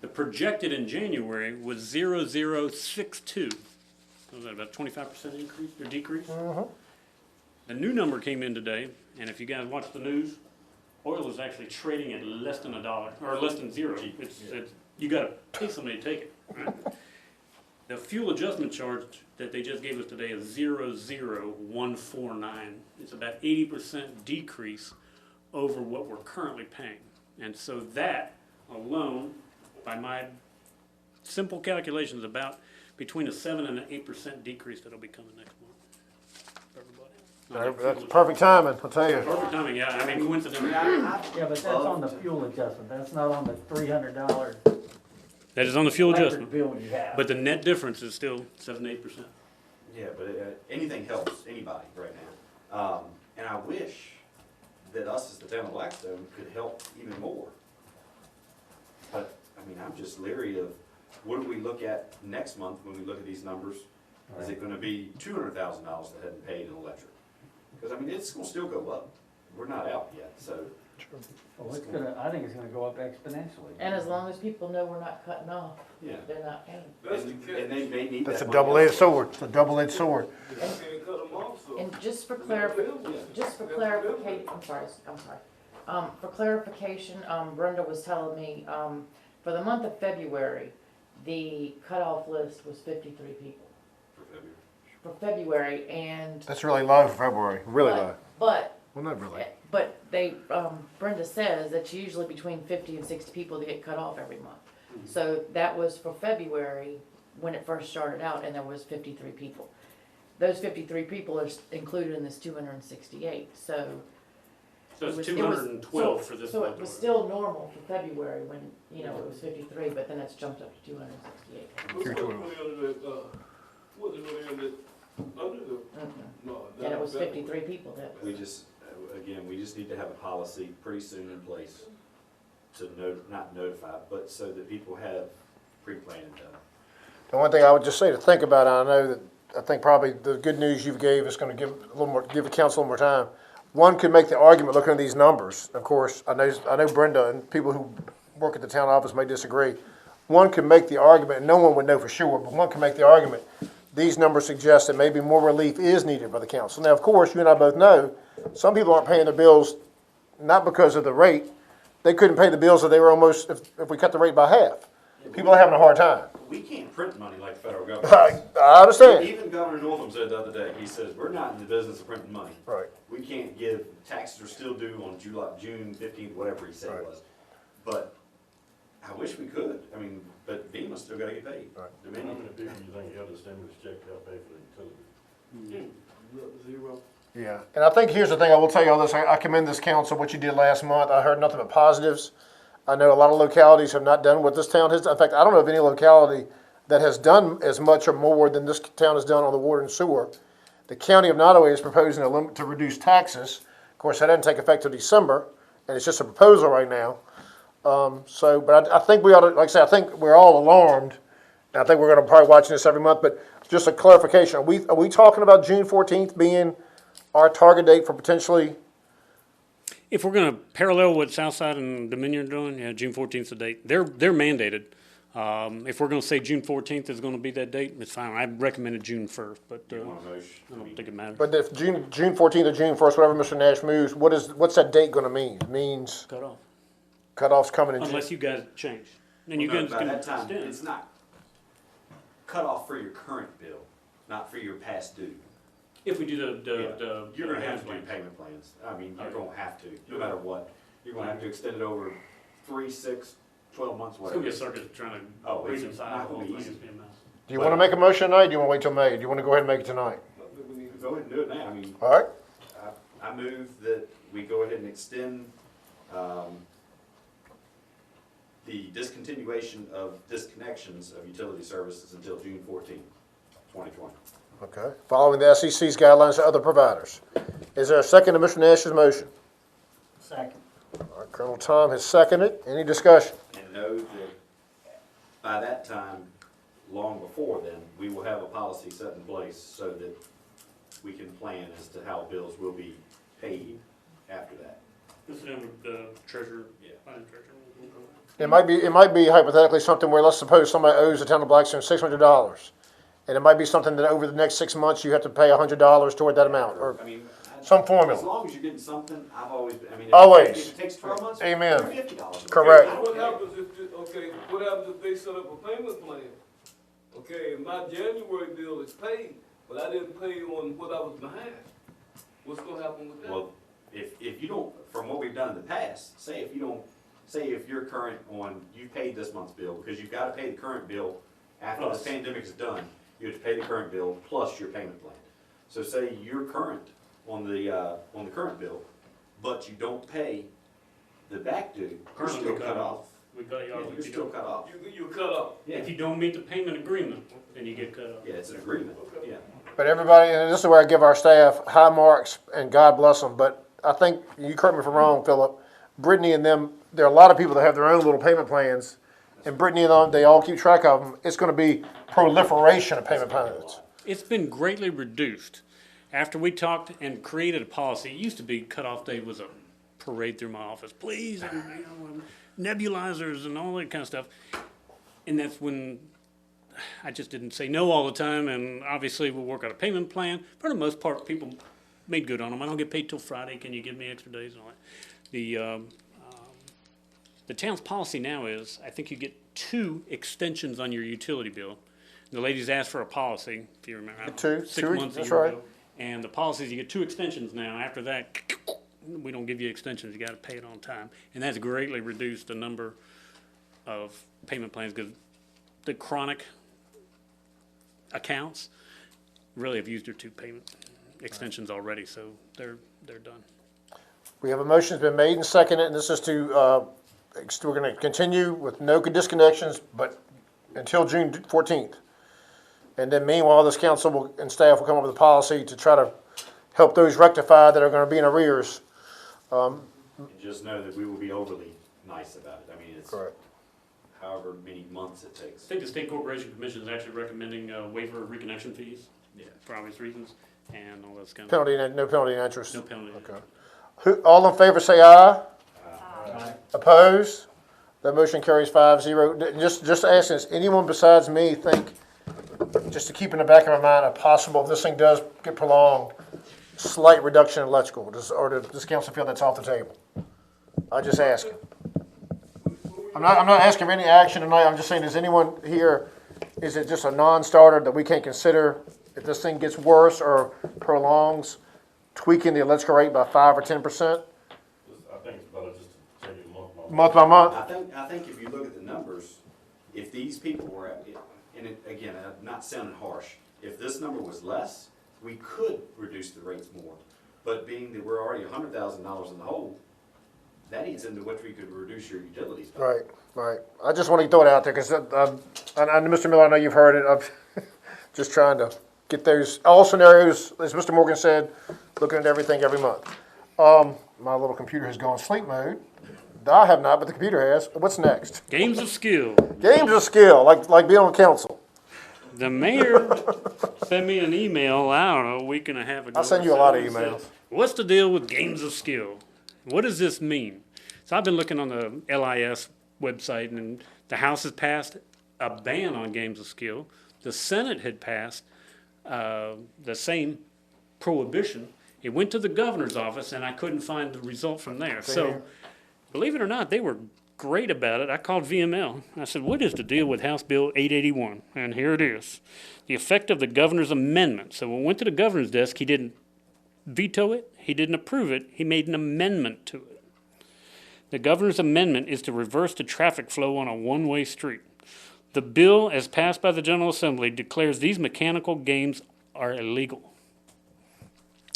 The projected in January was 0.062. Was that about 25% increase or decrease? The new number came in today, and if you guys watch the news, oil is actually trading at less than $1 or less than zero. It's you got to pay somebody to take it. Right? The fuel adjustment charge that they just gave us today is 0.00149. It's about 80% decrease over what we're currently paying, and so that alone, by my simple calculations, about between a 7 and an 8% decrease that'll be coming next month for everybody. That's perfect timing, I'll tell you. Perfect timing, yeah. I mean, coincidentally. Yeah, but that's on the fuel adjustment, that's not on the $300 That is on the fuel electric adjustment, bill you have. but the net difference is still 7 to 8%. Yeah, but anything helps anybody right now. And I wish that us as the town of Blackstone could help even more. But, I mean, I'm just leery of, what do we look at next month when we look at these numbers? Is it gonna be $200,000 that hadn't paid in electric? Because, I mean, it's gonna still go up. We're not out yet, so. Well, I think it's gonna go up exponentially. And as long as people know we're not cutting off, Yeah. they're not paying. that's the And catch. they may need that That's a money double-edged elsewhere. sword. It's a double-edged sword. You can't cut them off, so. And just for clarification, for clarification, Brenda was telling me, for the month of February, the cutoff list was 53 people For February. for February, and That's really low for February, really low. but Well, not really. But they, Brenda says that usually between 50 and 60 people that get cut off every month. So that was for February when it first started out, and there was 53 people. Those 53 people are included in this 268. So So it's it was- two hundred and twelve for this So month. it was still normal for February when, you know, it was 53, but then it's jumped up to 268. What's under that, what's under that, under the, no. And it was that- 53 people that We was. just, again, we just need to have a policy pretty soon in place to not notify, but so that people have pre-planning done. The one thing I would just say to think about, I know that, I think probably the good news you've gave is gonna give a little more, give the council a little more time. One could make the argument, looking at these numbers, of course, I know Brenda and people who work at the town office may disagree. One could make the argument, and no one would know for sure, but one can make the argument, these numbers suggest that maybe more relief is needed by the council. Now, of course, you and I both know, some people aren't paying their bills, not because of the rate, they couldn't pay the bills if they were almost, if we cut the rate by half. People are having a hard time. We can't print money like the federal government. I understand. Even Governor Northam said the other day, he says, we're not in the business of printing money. Right. We can't give, taxes are still due on June 15th, whatever he said it Right. was. But I wish we could. I mean, but FEMA's still gotta get paid. Right. How many people you think held a stimulus check to help pay for the utilities? Zero. Yeah, and I think here's the thing, I will tell you all this, I commend this council, what you did last month, I heard nothing but positives. I know a lot of localities have not done what this town has, in fact, I don't know of any locality that has done as much or more than this town has done on the water and sewer. The county of Nottaway is proposing to reduce taxes, of course, that doesn't take effect till December, and it's just a proposal right now. But I think we ought to, like I said, I think we're all alarmed, and I think we're gonna probably watch this every month, but just a clarification, are we talking about June 14th being our target date for potentially, If we're gonna parallel what Southside and Dominion are doing, yeah, June 14th is the date. They're mandated. If we're gonna say June 14th is gonna be that date, it's fine. I recommended June 1st, but, You want a motion? I don't think it matters. but if June 14th or June 1st, whatever Mr. Nash moves, what's that date gonna mean? It means Cut off, cutoff's coming in June. unless you guys change. And you Well, no, guys by can that time, extend. it's not cut off for your current bill, not for your past due. If we do Yeah. You're gonna have to do plan. payment plans. I mean, you're Okay. gonna have to, no matter what. You're gonna have to extend it over 3, 6, 12 months, It's gonna whatever. be a circus trying to Oh, it's reconcile not the whole gonna thing. be easy. It's gonna be a mess. Do you wanna make a motion tonight, or do you wanna wait till May? Do you wanna go ahead and make it tonight? I think we need to go ahead and do it now. I mean, All right? I move that we go ahead and extend, the discontinuation of disconnections of utility services until June 14th, 2020. Okay. Following the SEC's guidelines to other providers. Is there a second to Mr. Nash's motion? Second. All right, Colonel Tom has seconded. Any discussion? And know that by that time, long before then, we will have a policy set in place so that we can plan as to how bills will be paid after that. This is with the treasurer, Yeah. finance treasurer. It might be hypothetically something where, let's suppose somebody owes the town of Blackstone $600. And it might be something that over the next 6 months, you have to pay $100 toward that amount, or I mean, some formula. as long as you're getting something, I've always, I mean, Always. if it takes 12 months, Amen. you're $50. Correct. What happens if, okay, what happens if they set up a payment plan? Okay, my January bill is paid, but I didn't pay on what I was behind. What's gonna happen with that? Well, if you don't, from what we've done in the past, say if you're current on, you paid this month's bill, because you've gotta pay the current bill after this Plus. pandemic is done, you have to pay the current bill plus your payment plan. So say you're current on the current bill, but you don't pay the back due, you're Currently, still we cut off. We cut you Yeah, off you're if you still don't. cut off. You cut off. If you don't meet the payment agreement, then you get cut off. Yeah, it's an agreement, yeah. But everybody, and this is where I give our staff high marks, and God bless them, but I think, you correct me if I'm wrong, Philip, Brittany and them, there are a lot of people that have their own little payment plans, and Brittany and them, they all keep track of them. It's gonna be proliferation of payment plans. It's been greatly reduced. After we talked and created a policy, it used to be cutoff day was a parade through my office, please, and, nebulizers and all that kind of stuff. And that's when I just didn't say no all the time, and obviously we'll work out a payment plan. For the most part, people made good on them. I don't get paid till Friday, can you give me extra days and all that? The town's policy now is, I think you get 2 extensions on your utility bill. The ladies asked for a policy, if you remember. Two, 6 two, months, a that's year right. ago. And the policy is you get 2 extensions now. After that, we don't give you extensions, you gotta pay it on time. And that's greatly reduced the number of payment plans, because the chronic accounts really have used their 2 payment extensions already, so they're done. We have a motion that's been made and seconded, and this is to, we're gonna continue with no disconnections, but until June 14th. And then meanwhile, this council will, and staff will come up with a policy to try to help those rectify that are gonna be in arrears. And just know that we will be overly nice about it. I mean, it's however many months it takes. I think the State Corporation Commission is actually recommending a waiver of reconnection fees. Yeah. For obvious reasons, and all those kind of. Penalty, no penalty and interest. No penalty. Okay. All in favor say aye. Aye. Opposed? That motion carries 5-0. Just asking, does anyone besides me think, just to keep in the back of my mind, a possible, if this thing does get prolonged, slight reduction in electrical? Or does this council feel that's off the table? I just ask. I'm not asking for any action tonight. I'm just saying, is anyone here, is it just a non-starter that we can't consider if this thing gets worse or prolongs, tweaking the electrical rate by 5 or 10%? I think it's better just to take it month by month. Month by month? I think if you look at the numbers, if these people were, and it, again, I'm not sounding harsh, if this number was less, we could reduce the rates more. But being that we're already $100,000 in the hole, that eats into what we could reduce your utilities by. Right. I just want to throw it out there because, and Mr. Miller, I know you've heard it. I'm just trying to get those, all scenarios, as Mr. Morgan said, looking at everything every month. My little computer has gone sleep mode. I have not, but the computer has. What's next? Games of skill. Games of skill, like being on council. The mayor sent me an email, I don't know, a week and a half ago. I'll send you a lot of or so, and emails. said, "What's the deal with games of skill? What does this mean?" So I've been looking on the LIS website, and the House has passed a ban on games of skill. The Senate had passed the same prohibition. It went to the governor's office, and I couldn't find the result from there. So, believe it or not, they were great about it. I called VML. I said, "What is the deal with House Bill 881? And here it is. The effect of the governor's amendment. So when it went to the governor's desk, he didn't veto it. He didn't approve it. He made an amendment to it. The governor's amendment is to reverse the traffic flow on a one-way street. The bill, as passed by the General Assembly, declares these mechanical games are illegal.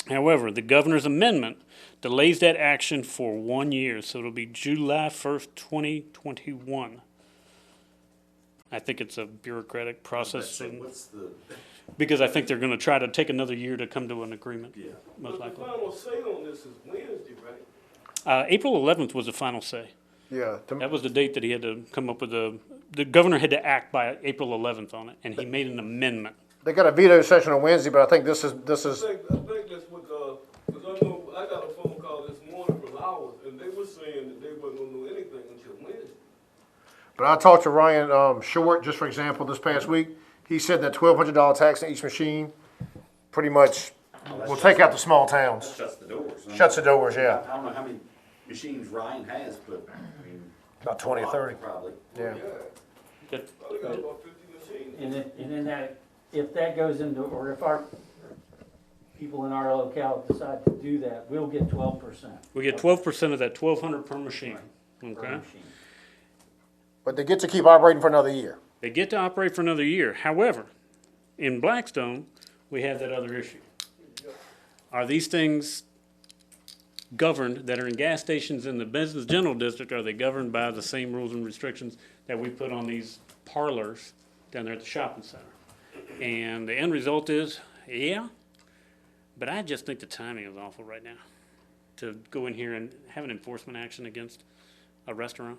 However, the governor's amendment delays that action for 1 year, so it'll be July 1st, 2021. I think it's a bureaucratic process, What's the, because I think they're going to try to take another year to come to an agreement, yeah. most But the likely. final say on this is Wednesday, right? April 11th was the final say. Yeah. That was the date that he had to come up with the governor had to act by April 11th on it, and he made an amendment. They got a veto session on Wednesday, but I think this is. I think that's what, because I know, I got a phone call this morning from Howard, and they were saying that they weren't gonna know anything until Wednesday. But I talked to Ryan Short, just for example, this past week. He said that $1,200 tax on each machine pretty much will take out the small towns. Shuts the doors. Shuts the doors, yeah. I don't know how many machines Ryan has, but, I mean. About 20 or 30. Probably. Yeah. That- Probably got about 50 machines. And then that, if that goes into, or if our people in our locale decide to do that, we'll get 12%. We get 12% of that 1,200 per machine, per okay? machine. But they get to keep operating for another year. They get to operate for another year. However, in Blackstone, we have that other issue. Are these things governed that are in gas stations in the business general district, are they governed by the same rules and restrictions that we put on these parlors down there at the shopping center? And the end result is, yeah, but I just think the timing is awful right now to go in here and have an enforcement action against a restaurant.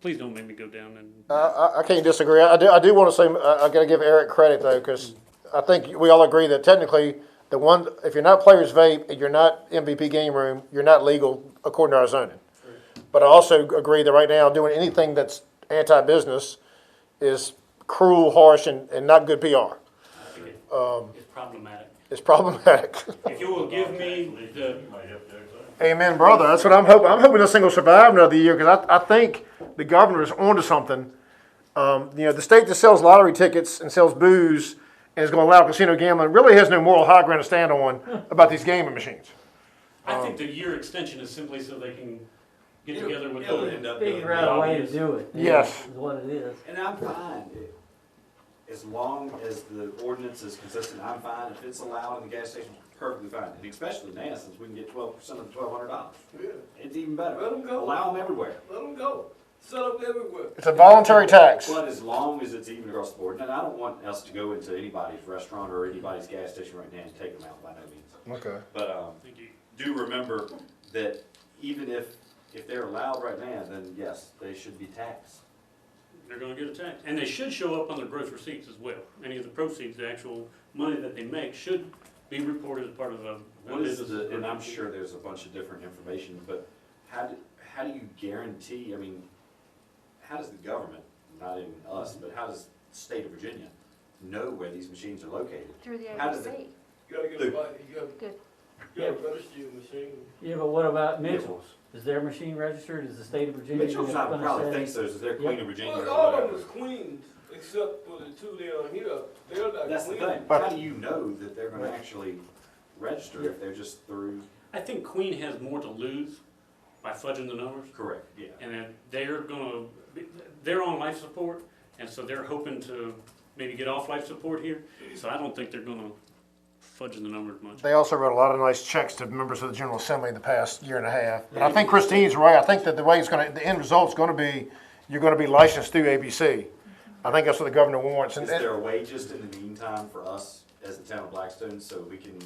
Please don't make me go down and, I can't disagree. I do want to say, I got to give Eric credit though, because I think we all agree that technically the one, if you're not Players Vape and you're not MVP Game Room, you're not legal according to our zoning. But I also agree that right now doing anything that's anti-business is cruel, harsh, and not good PR. it's problematic. It's problematic. If you will give me the, You might have to exit. Amen, brother. That's what I'm hoping. I'm hoping this thing will survive another year because I think the governor is onto something. The state that sells lottery tickets and sells booze and is going to allow casino gambling really has no moral high ground to stand on about these gaming machines. I think the year extension is simply so they can get together with It'll the, end up being Figure out a way to obvious. do it. Yes. Is what it is. And I'm fine. As long as the ordinance is consistent, I'm fine. If it's allowed in the gas station, perfectly fine. And especially now, since we can get 12% of the $1,200. Yeah, It's even better. Let 'em go. Allow them everywhere. let them go. Set up everywhere. It's a voluntary tax. But as long as it's even across the board, and I don't want us to go into anybody's restaurant or anybody's gas station right now and take them out by no means. Okay. But Thank you. do remember that even if they're allowed right now, then yes, they should be taxed. They're gonna get a tax, and they should show up on their gross receipts as well. Any of the proceeds, the actual money that they make should be reported as part of a What is business. the, and I'm sure there's a bunch of different information, but how do you guarantee, I mean, how does the government, not even us, but how does the state of Virginia know where these machines are located? Through the How does ABC. You gotta get a bite, you gotta, Good. you gotta register your machine. Yeah, but what about Mitchell's? Is their machine registered? Is the state of Virginia Mitchell's gonna not probably say- thinks so, is they're Queen Yep. of Virginia Well, or all of them whatever. is queens, except for the two down here. They're not That's the queens. thing, how do you know that they're gonna actually register if they're just through? I think Queen has more to lose by fudging the numbers, Correct, yeah. and then they're on life support, and so they're hoping to maybe get off life support here, so I don't think they're gonna fudge the numbers much. They also wrote a lot of nice checks to members of the General Assembly in the past year and a half. And I think Christine's right. I think that the way the end result's gonna be, you're gonna be licensed through ABC. I think that's what the governor wants. Is there a way just in the meantime for us as the town of Blackstone, so we can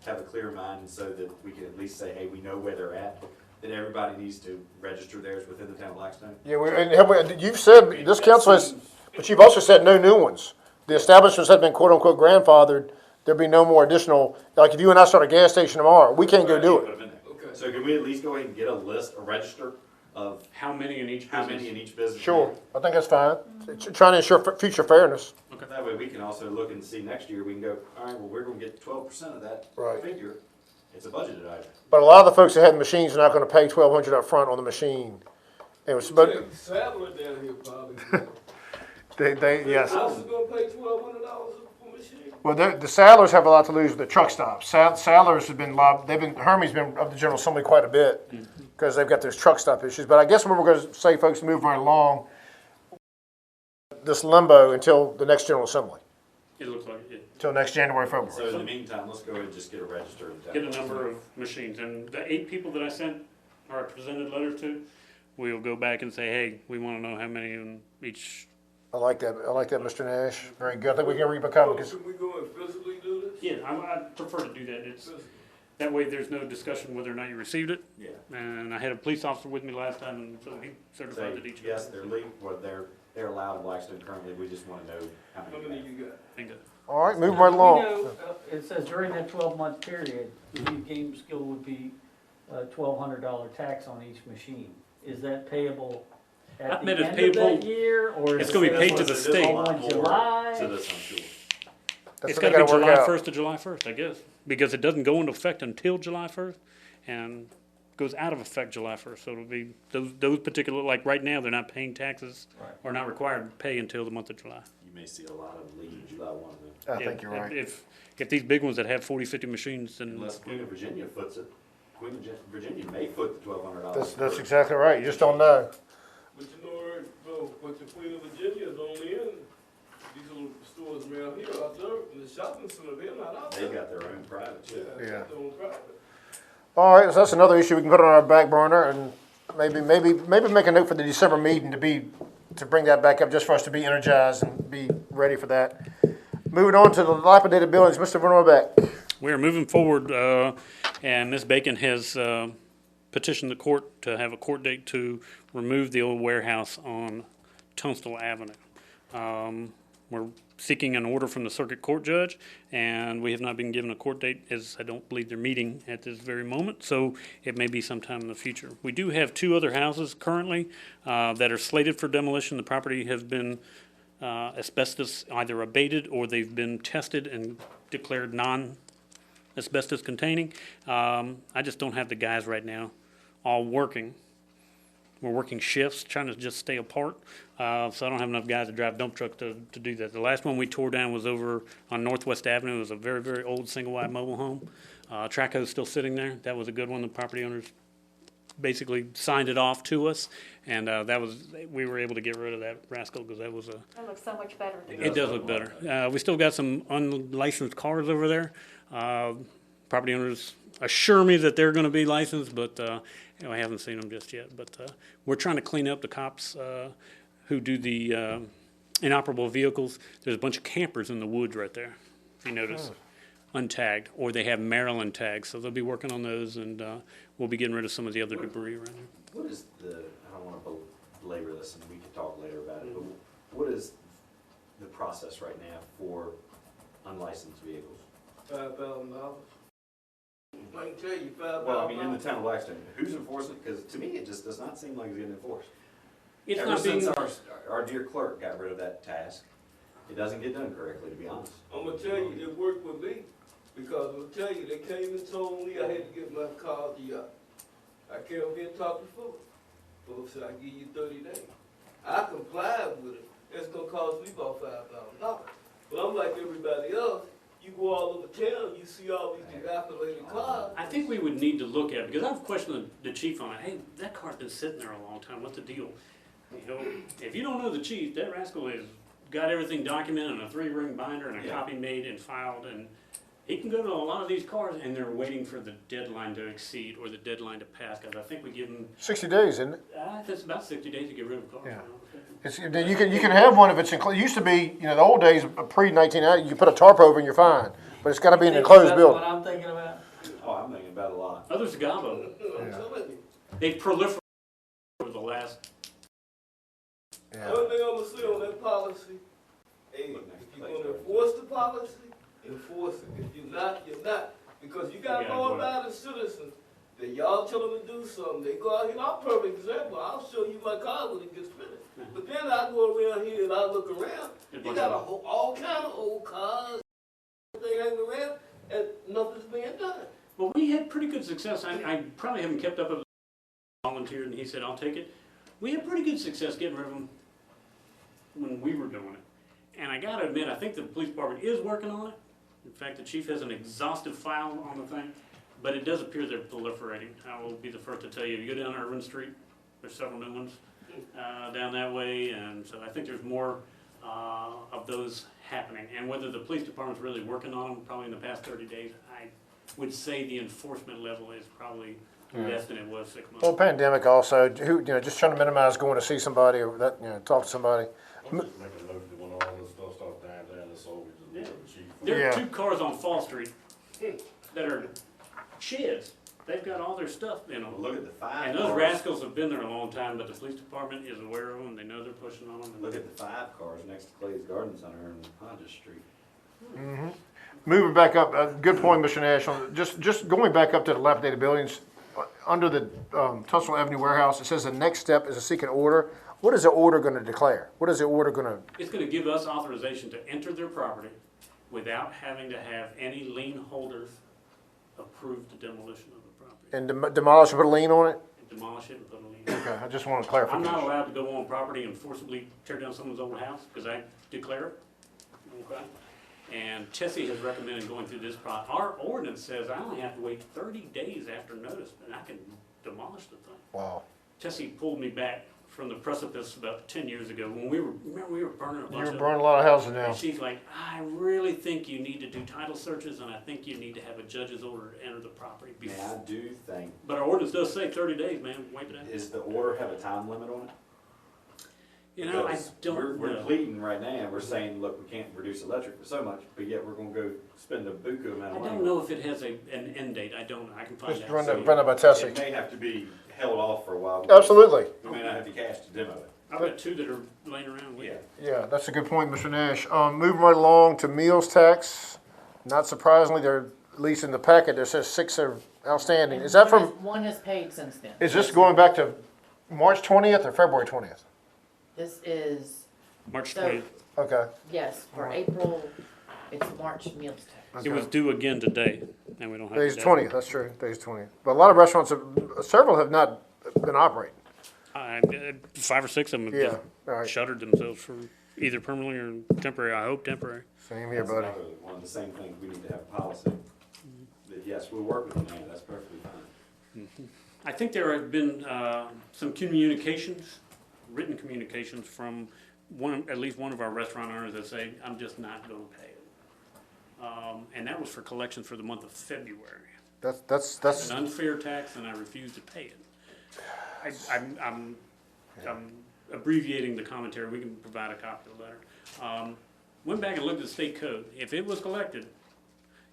have a clear mind and so that we can at least say, hey, we know where they're at, that everybody needs to register theirs within the town of Blackstone? Yeah, you've said, this council has, but you've also said no new ones. The establishments have been quote-unquote grandfathered. There'll be no more additional, like if you and I start a gas station tomorrow, we can't go do Put it. them in there. Okay. So can we at least go ahead and get a list, a register of How many in each how business? many in each business? Sure, I think that's fine. Trying to ensure future fairness. That way we can also look and see next year, we can go, all right, well, we're gonna get 12% of that Right. figure. It's a budgeted item. But a lot of the folks that had the machines are not gonna pay $1,200 up front on the machine. It was, but Sadler down here probably. yes. I was gonna pay $1,200 for a machine. Well, the Sadlers have a lot to lose with the truck stops. Sadlers have been Hermes been of the General Assembly quite a bit because they've got those truck stop issues. But I guess what we're going to say, folks, move right along this limbo until the next General Assembly, It looks like it. until next January, February. So in the meantime, let's go ahead and just get a register in town. Get a number of machines, and the 8 people that I sent or presented letters to, we'll go back and say, hey, we wanna know how many in each. I like that, Mr. Nash. Very good. I think we can become, because Can we go and physically do this? Yeah, I prefer to do that. Physically. That way there's no discussion whether or not you received it. Yeah. And I had a police officer with me last time, and so he certified that Say, each. yes, they're legal, well, they're allowed in Blackstone currently, we just wanna know how How many. many we have. you got? Bingo. all right, moving right along. You know, it says during that 12-month period, the new game skill would be a $1,200 tax on each machine. Is that payable I at the meant it's end of that payable- year, or It's is gonna be it paid to the There's a state. lot in more July? to this, I'm sure. That's It's what they gotta be gotta work July out. 1st to July 1st, I guess, because it doesn't go into effect until July 1st, and goes out of effect July 1st, so it'll be, those particular, like right now, they're not paying taxes, or not required to pay until the month of July. You may see a lot of them leave July 1 then. I think you're Yeah, right. If these big ones that have 40, 50 machines, then. Unless Queen of Virginia foots it. Queen of Virginia may foot the $1,200. That's exactly right. You just don't know. But you know where, bro, but the Queen of Virginia is only in these little stores around here, out there, in the shopping center, they're not out there. They got their own private Yeah, shit. they Yeah. got their own private. All right, so that's another issue we can put on our back burner, and maybe make a note for the December meeting to bring that back up, just for us to be energized and be ready for that. Moving on to the dilapidated buildings, Mr. Van Beck. We are moving forward, and Ms. Bacon has petitioned the court to have a court date to remove the old warehouse on Tunstall Avenue. We're seeking an order from the circuit court judge, and we have not been given a court date, as I don't believe they're meeting at this very moment, so it may be sometime in the future. We do have 2 other houses currently that are slated for demolition. The property has been asbestos either abated or they've been tested and declared non-asbestos containing. I just don't have the guys right now all working we're working shifts, trying to just stay apart. So I don't have enough guys to drive dump trucks to do that. The last one we tore down was over on Northwest Avenue. It was a very, very old single-wide mobile home. Traco's still sitting there. That was a good one. The property owners basically signed it off to us, and we were able to get rid of that rascal because that was a. That looks so much better. It does look better. We still got some unlicensed cars over there. Property owners assure me that they're gonna be licensed, but, I haven't seen them just yet. But, we're trying to clean up the cops, who do the, inoperable vehicles. There's a bunch of campers in the woods right there, if you notice, untagged, or they have Maryland tags, so they'll be working on those, and, we'll be getting rid of some of the other debris around there. What is I don't wanna belabor this, and we can talk later about it, but what is the process right now for unlicensed vehicles? $5,000. I can tell you $5,000. Well, I mean, in the town of Blackstone, who's enforcing it? Because to me, it just does not seem like it's getting enforced. It's Ever not being, since our dear clerk got rid of that task, it doesn't get done correctly, to be honest. I'm gonna tell you, it worked with me, because I'm gonna tell you, they came and told me I had to get my car out. I came up here and talked to folks. Folks said, I give you 30 days. I complied with it. It's gonna cost me about $5,000. But I'm like everybody else, you go all over town, you see all these dilapidated cars. I think we would need to look at, because I've questioned the chief on it, hey, that car's been sitting there a long time, what's the deal? You know, if you don't know the chief, that rascal has got everything documented in a 3-ring binder and a copy made and filed, and he can go to a lot of these cars, and they're waiting for the deadline to exceed or the deadline to pass, because I think we give them, 60 days, isn't it? it's about 60 days to get rid of a car. Yeah. You can have one if it's enclosed. It used to be, the old days, pre-1990, you put a tarp over and you're fine. But it's gotta be an enclosed That's building. what I'm thinking about. Oh, I'm thinking about it a lot. Others Gabo, I'm telling you. they've proliferated over the last, Yeah. One thing I'm gonna say on that policy, hey, if you're gonna enforce the policy, enforce it. If you're not, you're not. Because you got law-abiding citizens that y'all tell them to do something, they go out here, I'm a perfect example, I'll show you my car when it gets finished. But then I go around here and I look around, you got all kind of old cars, they hang around, and nothing's being done. well, we had pretty good success. I probably haven't kept up with volunteered, and he said, I'll take it. We had pretty good success getting rid of them when we were doing it. And I gotta admit, I think the police department is working on it. In fact, the chief has an exhaustive file on the thing, but it does appear they're proliferating. I will be the first to tell you, if you go down Irvin Street, there's several new ones down that way, and so I think there's more of those happening. And whether the police department's really working on them, probably in the past 30 days, I would say the enforcement level is probably less than it was 6 months Well, ago. pandemic also, just trying to minimize going to see somebody or talk to somebody. I'm just making a note that when all this stuff starts dying down, it's always the chief. There Yeah. are 2 cars on Fall Street that are sheds. They've got all their stuff in them. Look at the 5 And those cars. rascals have been there a long time, but the police department is aware of them, they know they're pushing on them. Look at the 5 cars next to Clay's Garden Center on Hodges Street. Moving back up, good point, Mr. Nash. Just going back up to the dilapidated buildings, under the Tussle Avenue warehouse, it says the next step is to seek an order. What is the order gonna declare? What is the order gonna? It's gonna give us authorization to enter their property without having to have any lien holders approve the demolition of the property. And demolish and put a lien on it? Demolish it and put a lien. Okay, I just want to clarify. I'm not allowed to go on property and forcibly tear down someone's old house, because I declare it, okay? And Tessie has recommended going through this process. Our ordinance says I only have to wait 30 days after notice, and I can demolish the thing. Wow. Tessie pulled me back from the precipice about 10 years ago, when we were burning a bunch You're of. burning a lot of houses And now. she's like, I really think you need to do title searches, and I think you need to have a judge's order to enter the property Now, before. I do think, But our ordinance does say 30 days, man, wipe it out. does the order have a time limit on it? You know, I Because don't We're know. pleading right now, we're saying, look, we can't reduce electric for so much, but yet we're gonna go spend a buku amount I of money. don't know if it has an end date, I don't, I can find Just out. run So, that by Tessie. It may have to be held off for a while. because Absolutely. We may not have the cash to demo it. I've got 2 that are laying around with Yeah. it. Yeah, that's a good point, Mr. Nash. Moving right along to meals tax. Not surprisingly, they're, at least in the packet, there says 6 are outstanding. Is that from, One has paid since then. is this going back to March 20th or February 20th? This is, March So- 20th. Okay. yes, for April, it's March meals tax. It was due again today, and we don't have. Today's the 20th, that's true, today's 20th. But a lot of restaurants, several have not been operating. 5 or 6 of them have Yeah, just all right. shuttered themselves for either permanently or temporary. I hope temporary. Same here, That's buddy. another one of the same things, we need to have a policy. That yes, we'll work with them, that's perfectly fine. I think there have been some communications, written communications from at least one of our restaurant owners that say, I'm just not going to pay it. And that was for collections for the month of February. That's It's an unfair tax and I refuse to pay it. I'm abbreviating the commentary, we can provide a copy of the letter. Went back and looked at the state code. If it was collected,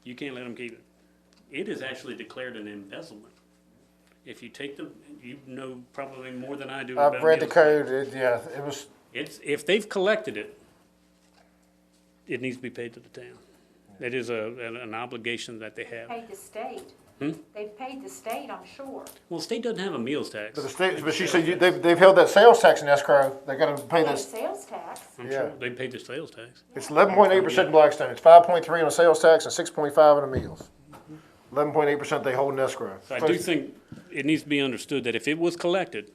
you can't let them keep it. It is actually declared an embezzlement. If you take you know probably more than I do about I've read the meals. code, yeah, it was, If they've collected it, it needs to be paid to the town. It is an obligation that they have. Paid the state. Hmm? They've paid the state, I'm sure. Well, the state doesn't have a meals tax. but the state, but she said they've held that sales tax in escrow, they gotta pay Paid this. sales tax. I'm Yeah. sure they paid the sales tax. It's 11.8% in Blackstone, it's 5.3 on the sales tax and 6.5 on the meals. 11.8% they hold in escrow. So I do think it needs to be understood that if it was collected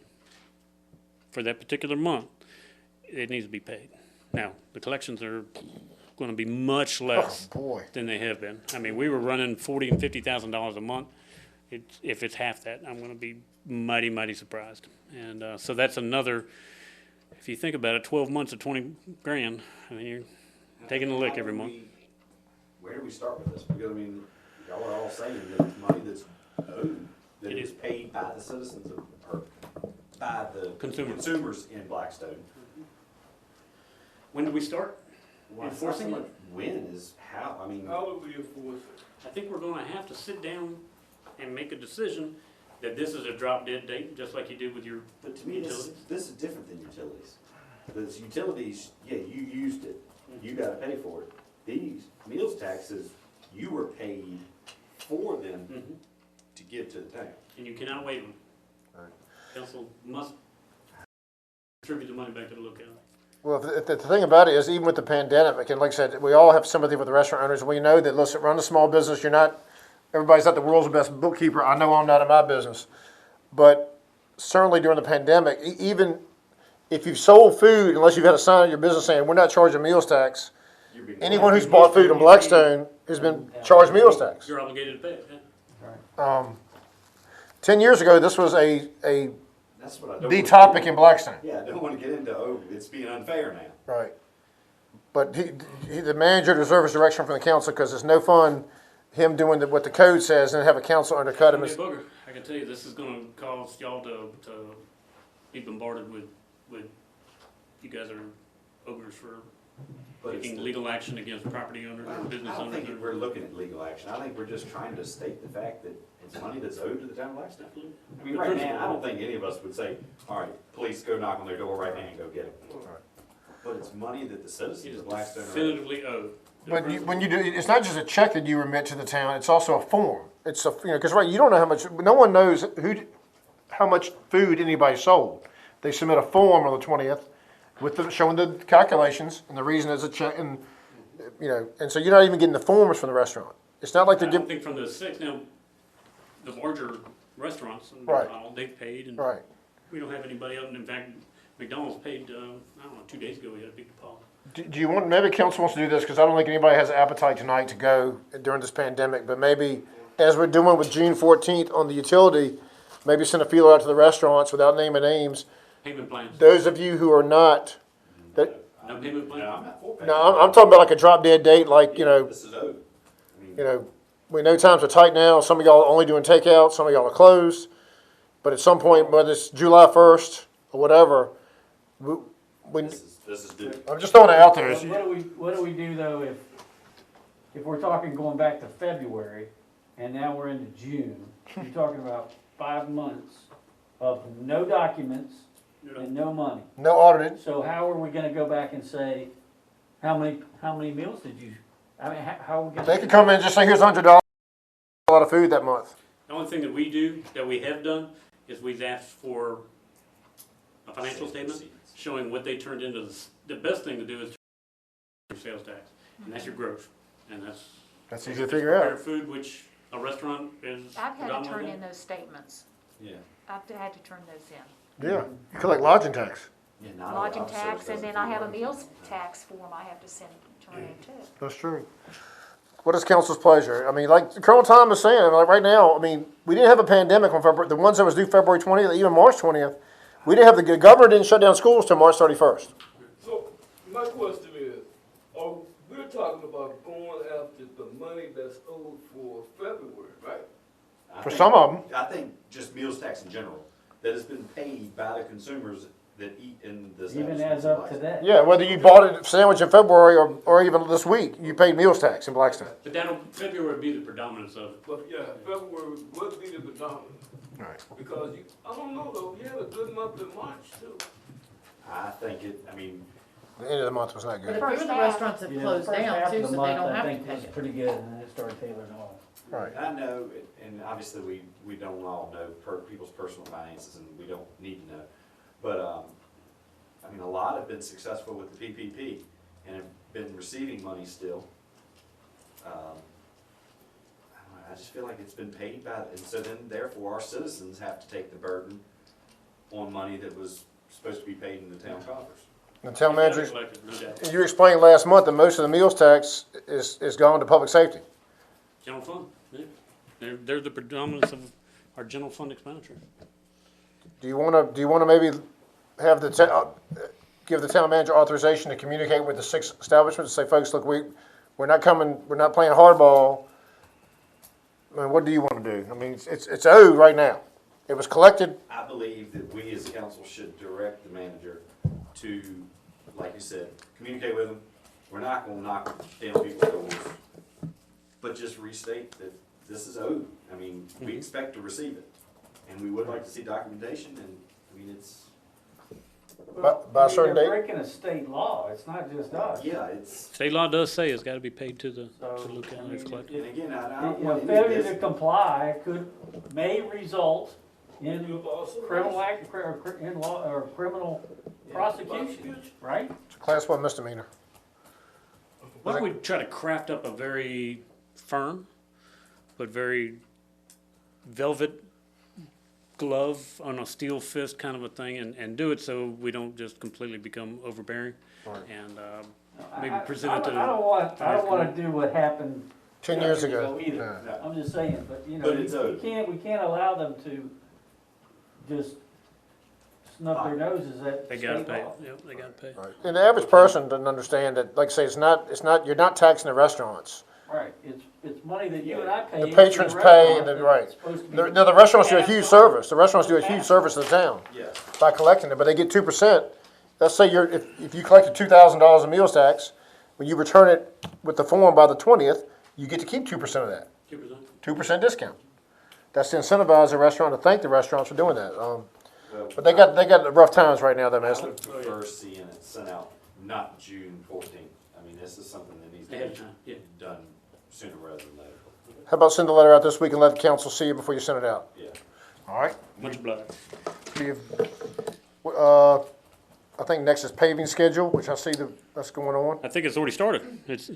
for that particular month, it needs to be paid. Now, the collections are gonna be much Oh, less boy. than they have been. I mean, we were running $40,000 and $50,000 a month. If it's half that, I'm gonna be mighty, mighty surprised. And, so that's another, if you think about it, 12 months of 20 grand, I mean, you're taking a lick every month. Where do we start with this? Because I mean, y'all are all saying that it's money that's owed, that It is is. paid by the citizens or by the Consumers. consumers in Blackstone. When do we start? Well, it's not so Enforcing it? much when is how, I mean, How do we enforce it? I think we're gonna have to sit down and make a decision that this is a drop dead date, just like you did with your but to me, utilities. this is different than utilities. Because utilities, yeah, you used it, you gotta pay for it. These meals taxes, you were paid for them Mhm. to give to the town. And you cannot waive them. Right. Council must contribute the money back to the locality. Well, the thing about it is, even with the pandemic, and like I said, we all have sympathy with the restaurant owners. We know that, listen, run a small business, everybody's not the world's best bookkeeper. I know I'm not in my business. But certainly during the pandemic, even if you've sold food, unless you've had a sign on your business saying, we're not charging meals tax, You're being- anyone who's bought food in Blackstone has been charged meals tax. You're obligated to pay it, yeah. 10 years ago, this was a That's what I don't. the wanna topic get in into. Blackstone. Yeah, I don't wanna get into, oh, it's being unfair now. Right. But the manager deserves direction from the council, because it's no fun him doing what the code says and have a council undercut him. Hey, Booger, I can tell you, this is gonna cause y'all to be bombarded with, you guys are ogres for But it's taking the- legal action against property owners I or don't business I don't owners. think we're looking at legal action. I think we're just trying to state the fact that it's money that's owed to the town of Blackstone. I mean, right now, I don't think any of us would say, all right, police, go knock on their door right now and go get it. But it's money that the It citizens is of Blackstone are. definitively owed. But when you do, it's not just a check that you remit to the town, it's also a form. It's because right, you don't know how much, no one knows how much food anybody sold. They submit a form on the 20th showing the calculations, and the reason is a check, and, and so you're not even getting the forms from the restaurant. It's not like I they're don't giving, think from the 6, now, the larger restaurants, Right. they've paid, and right. we don't have anybody else. In fact, McDonald's paid, I don't know, 2 days ago, we had a big deposit. Do you want, maybe council wants to do this, because I don't think anybody has appetite tonight to go during this pandemic, but maybe, as we're doing with June 14th on the utility, maybe send a feeler out to the restaurants without naming names. Payment plans, Those of you who are not, that, no payment No, plan? I'm not for paying. no, I'm talking about like a drop dead date, like, This is owed. I mean, we know times are tight now, some of y'all are only doing takeout, some of y'all are closed, but at some point, whether it's July 1st or whatever, this is due. I'm just throwing it out there. What do we do though if we're talking going back to February and now we're into June? You're talking about 5 months of no documents and no money. No audited, So how are we gonna go back and say, how many meals did you, I mean, how are we gonna? they could come in and just say, here's $100, a lot of food that month. The only thing that we do, that we have done, is we've asked for a financial statement showing what they turned into. The best thing to do is your sales tax, and that's your gross, and That's easy to figure out. prepared food, which a restaurant is I've had to turn predominantly. in those statements. Yeah. I've had to turn those in. Yeah, you collect lodging tax. Yeah, not lodging obviously, tax, it and then doesn't I have a do meals lodging tax form I have to turn in too. That's true. What is council's pleasure? I mean, like Colonel Tom is saying, like right now, I mean, we didn't have a pandemic on February, the ones that was due February 20th, even March 20th. We didn't have, the governor didn't shut down schools till March 31st. So, my question is, we're talking about going after the money that's owed for February, right? I For think- some of them. I think just meals tax in general, that has been paid by the consumers that eat in the Even establishments as in of Blacksburg. today. Yeah, whether you bought a sandwich in February or even this week, you paid meals tax in Blackstone. But that'll, February would be the predominance of it. But yeah, February would be the predominant, Right. because I don't know though, you had a good month in March too. I think The end of the month was not But good. a few of the restaurants have Yeah, the closed first down half too, of the so they month, don't I have to think, pay was it. pretty good, and then it started tailing off. Right. I know, and obviously we don't all know people's personal finances, and we don't need to know. But, I mean, a lot have been successful with the PPP and have been receiving money still. I don't know, I just feel like it's been paid by, and so then therefore our citizens have to take the burden on money that was supposed to be paid in the town coffers. The town manager, Collected, no doubt. you explained last month that most of the meals tax is gone to public safety. General fund, yeah. They're the predominance of our general fund expenditure. Do you wanna maybe have give the town manager authorization to communicate with the 6 establishments and say, folks, look, we're not playing hardball. I mean, what do you wanna do? I mean, it's owed right now. It was collected. I believe that we as council should direct the manager to, like you said, communicate with them. We're not gonna knock down people's doors, but just restate that this is owed. I mean, we expect to receive it, and we would like to see documentation, and, I mean, it's, By a certain They're date? breaking a state law, it's not just us. yeah, it's, State law does say it's gotta be paid to the So, locality I it's mean, collected. and again, I You don't know, want any failure to business. comply may result in You've also- criminal act, in law, or criminal prosecution, right? It's a class 1 misdemeanor. Why don't we try to craft up a very firm, but very velvet glove on a steel fist kind of a thing, and do it so we don't just completely become overbearing. Right. And maybe present it to I don't the. wanna do what happened 10 years ago. either. Yeah. I'm just saying, but you know, But it's we can't allow them to just snub their noses at They state gotta pay, law. yep, they gotta pay. Right. And the average person doesn't understand that, like I say, you're not taxing the restaurants. Right, it's money that you and I pay. The into patrons pay, restaurant and the- that's right. supposed to be- Now, the restaurants do a huge service. The restaurants do a huge service to the town Yes, by collecting it, but they get 2%. Let's say if you collected $2,000 in meals tax, when you return it with the form by the 20th, you get to keep 2% of that. 2%. 2% discount. That's to incentivize the restaurant, to thank the restaurants for doing that. well, But they got rough times right now, though, man. I would prefer seeing it sent out, not June 14th. I mean, this is something that needs Ahead of to time, yeah. be done sooner rather than later. How about send a letter out this week and let the council see it before you send it out? Yeah. All right. Much obliged. I think next is paving schedule, which I see that's going on. I think it's already started.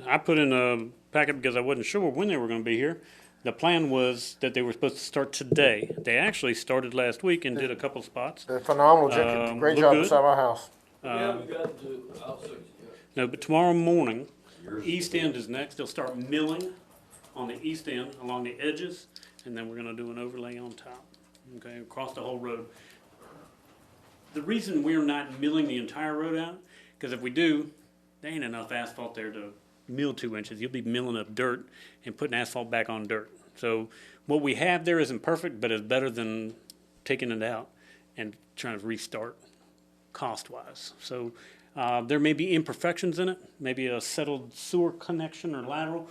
I put in a packet because I wasn't sure when they were gonna be here. The plan was that they were supposed to start today. They actually started last week and did a couple spots. They're phenomenal, Jake. Great Look job good. beside my house. We haven't got to our section yet. No, but tomorrow morning, Yours- east end is next. They'll start milling on the east end along the edges, and then we're gonna do an overlay on top, okay, across the whole road. The reason we're not milling the entire road out, because if we do, there ain't enough asphalt there to mill 2 inches. You'll be milling up dirt and putting asphalt back on dirt. So what we have there isn't perfect, but it's better than taking it out and trying to restart cost-wise. So there may be imperfections in it, maybe a settled sewer connection or lateral.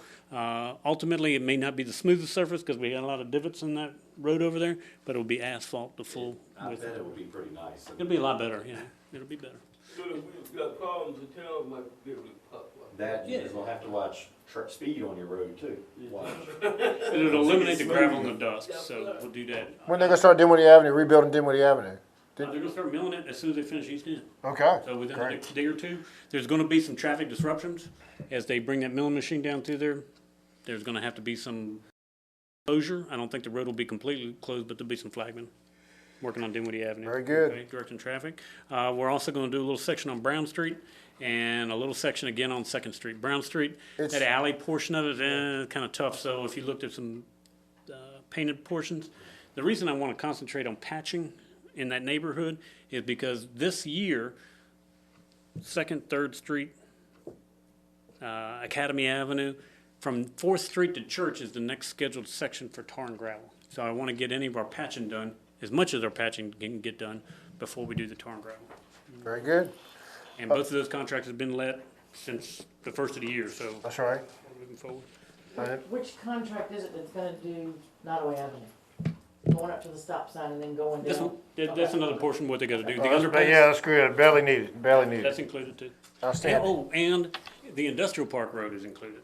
Ultimately, it may not be the smoothest surface because we got a lot of divots in that road over there, but it'll be asphalt the full I width. bet it would be pretty nice. It'll be a lot better, yeah. It'll be better. So if we've got problems in town, we might be able to pop one. That, you just will have to watch speed on your road too. Watch. It'll eliminate the gravel and the dust, so we'll do that. When they gonna start Dinwiddie Avenue, rebuilding Dinwiddie Avenue? They're gonna start milling it as soon as they finish East End. Okay, So within the great. next day or two, there's gonna be some traffic disruptions as they bring that milling machine down through there. There's gonna have to be some closure. I don't think the road will be completely closed, but there'll be some flagging. working on Dinwiddie Avenue. Very good. Okay, directing traffic. We're also gonna do a little section on Brown Street and a little section again on Second Street. Brown Street, It's- that alley portion of it, kind of tough, so if you looked at some painted portions, the reason I wanna concentrate on patching in that neighborhood is because this year, Second, Third Street, Academy Avenue, from Fourth Street to Church is the next scheduled section for tar and gravel. So I want to get any of our patching done, as much as our patching can get done, before we do the tar and gravel. Very good. And both of those contracts have been let since the first of the year, so That's right. we're moving forward. And Which contract is it that's gonna do Nottaway Avenue? Going up to the stop sign and then going This down? one, that's another portion of what they gotta do. The yeah, underpass, that's good. Barely needed. Barely needed. that's included too. And, Outstanding. oh, and the Industrial Park Road is included.